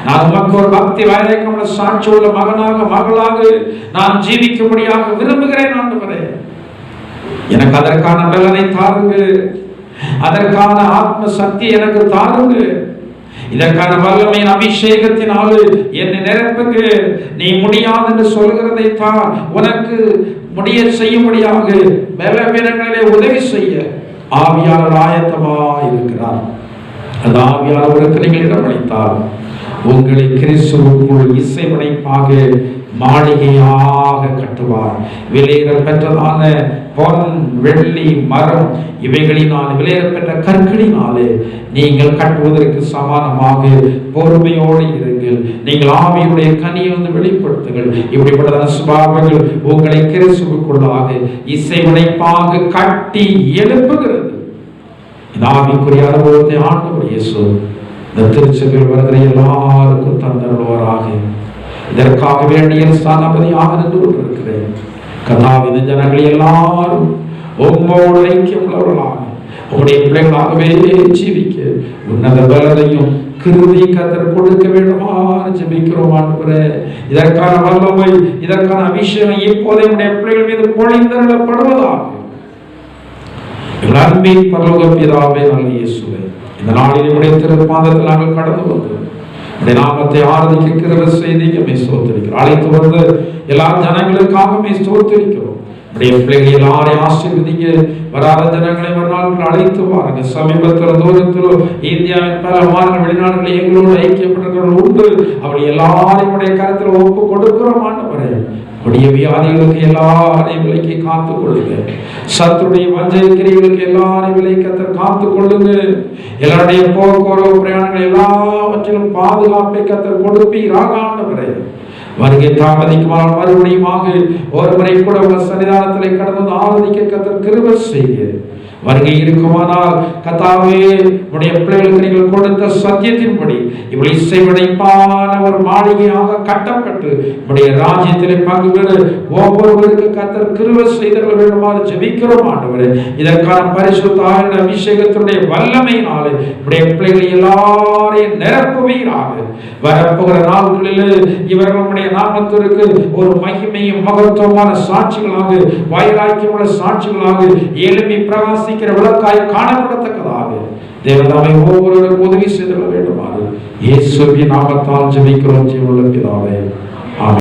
[SPEAKER 1] நான் உமக்கு ஒரு பக்தி வைராக்கியமுள்ள சாட்சி உள்ள மகனாக மகளாக நான் ஜீவிக்கும்படியாக விரும்புகிறேன் ஆண்டவரே. எனக்கு அதற்கான பலனை தாருங்க, அதற்கான ஆத்ம சக்தி எனக்கு தாருங்க, இதற்கான வல்லமையின் அபிஷேகத்தினால் என்னை நிரப்புங்க. நீ முடியாது என்று சொல்கிறதை தான் உனக்கு முடிய செய்யும்படியாக பலவீனங்களிலே உதவி செய்ய ஆவியாளர் ஆயத்தமாக இருக்கிறார். அது ஆவியாளருக்கு நீங்கள் இடமளித்தால் உங்களை கிறிஸ்துவுக்குள் இசைவனைப்பாக மாளிகையாக கட்டுவார். விலையேற பெற்றதான பொன் வெள்ளி மரம் இவைகளினால் விலையேற பெற்ற கற்களினாலே நீங்கள் கட்டுவதற்கு சமானமாக பொறுமையோடு இருங்கள். நீங்கள் ஆவியுடைய கனியை வந்து வெளிப்படுத்துங்கள். இப்படிப்பட்ட சுபாவங்கள் உங்களை கிறிஸ்துவுக்குள்ளாக இசைவனைப்பாக கட்டி எழுப்புகிறது. இந்த ஆவிக்குரிய அனுபவத்தை ஆண்டவர் இயேசு இந்த திருச்சபையில் வருகிற எல்லாருக்கும் தந்தருள்வாராக. இதற்காக வேண்டிய ஸ்தானபதியாக நின்று கொண்டிருக்கிறேன். கர்த்தாவே, ஜனங்கள் எல்லாரும் உம்மோடு ஐக்கியம் உள்ளவர்களாக உம்முடைய பிள்ளைகளாகவே ஜீவிக்க உன்னத பலனையும் கிருபையை கர்த்தர் கொடுக்க வேண்டுமாறு ஜெபிக்கிறோம் ஆண்டவரே. இதற்கான வல்லமை, இதற்கான அபிஷேகம் இப்போதே உம்முடைய பிள்ளைகள் மீது பொழிந்தருளப்படுவதாக. எங்கள் அன்பின் பரலோக பிதாவே, நல்ல இயேசுவே, இந்த நாளில் உம்முடைய திருப்பாதத்தில் நாங்கள் கடந்து வந்தோம். உம்முடைய நாமத்தை ஆராதிக்க கிருபை செய்தீங்க, ஸ்தோத்திரிக்கிறோம். அழைத்து வந்து எல்லா ஜனங்களுக்காக ஸ்தோத்திரிக்கிறோம். உம்முடைய பிள்ளைகள் எல்லாரையும் ஆசீர்வதிங்க. வராத ஜனங்களை மறுநாள் அழைத்து பாருங்க. சமீபத்தில் தூரத்திலோ இந்தியாவின் பல மாநில வெளிநாடுகளில் எங்களோடு ஐக்கியப்பட்டவர்கள் உண்டு. அப்படி எல்லாரையும் உடைய கருத்தில் ஒப்பு கொடுக்கிறோம் ஆண்டவரே. உடைய வியாதிகளுக்கு எல்லாரையும் விலைக்கு காத்துக் கொள்ளுங்க. சத்துடைய வஞ்சகிரிகளுக்கு எல்லாரையும் விலைக்கு காத்துக் கொள்ளுங்க. எல்லாருடைய போக்குவரவு பிரயாணங்கள் எல்லாவற்றிலும் பாதுகாப்பை கத்தர் கொடுப்பீராக ஆண்டவரே. வருகை தாமதிக்குமானால் மறுபடியுமாக ஒரு முறை கூட உங்கள் சன்னிதானத்திலே கடந்து ஆராதிக்க கத்தர் கிருபை செய்க. வருகை இருக்குமானால் கர்த்தாவே, உடைய பிள்ளைகளுக்கு நீங்கள் கொடுத்த சத்தியத்தின்படி இவள் இசைவடைப்பான ஒரு மாளிகையாக கட்டப்பட்டு உடைய ராஜ்யத்திலே பங்கு பெற ஒவ்வொருவருக்கு கர்த்தர் கிருபை செய்தருள வேண்டுமாறு ஜெபிக்கிறோம் ஆண்டவரே. இதற்கான பரிசுத்த ஆவியின் அபிஷேகத்தினுடைய வல்லமையினாலே உடைய பிள்ளைகளை எல்லாரையும் நிரப்புவீராக. வரப்போகிற நாட்களில் இவர்கள் உடைய நாமத்திற்கு ஒரு மகிமையும் மகத்துவமான சாட்சிகளாக, வைராக்கியமுள்ள சாட்சிகளாக எழுப்பி பிரகாசி விளக்காய் காணப்படத்தக்கதாக தேவனாமே ஒவ்வொருவருக்கும் உதவி செய்து வேண்டுமாறு இயேசுவின் நாமத்தால் ஜெபிக்கிறோம் ஜீவனுள்ள பிதாவே.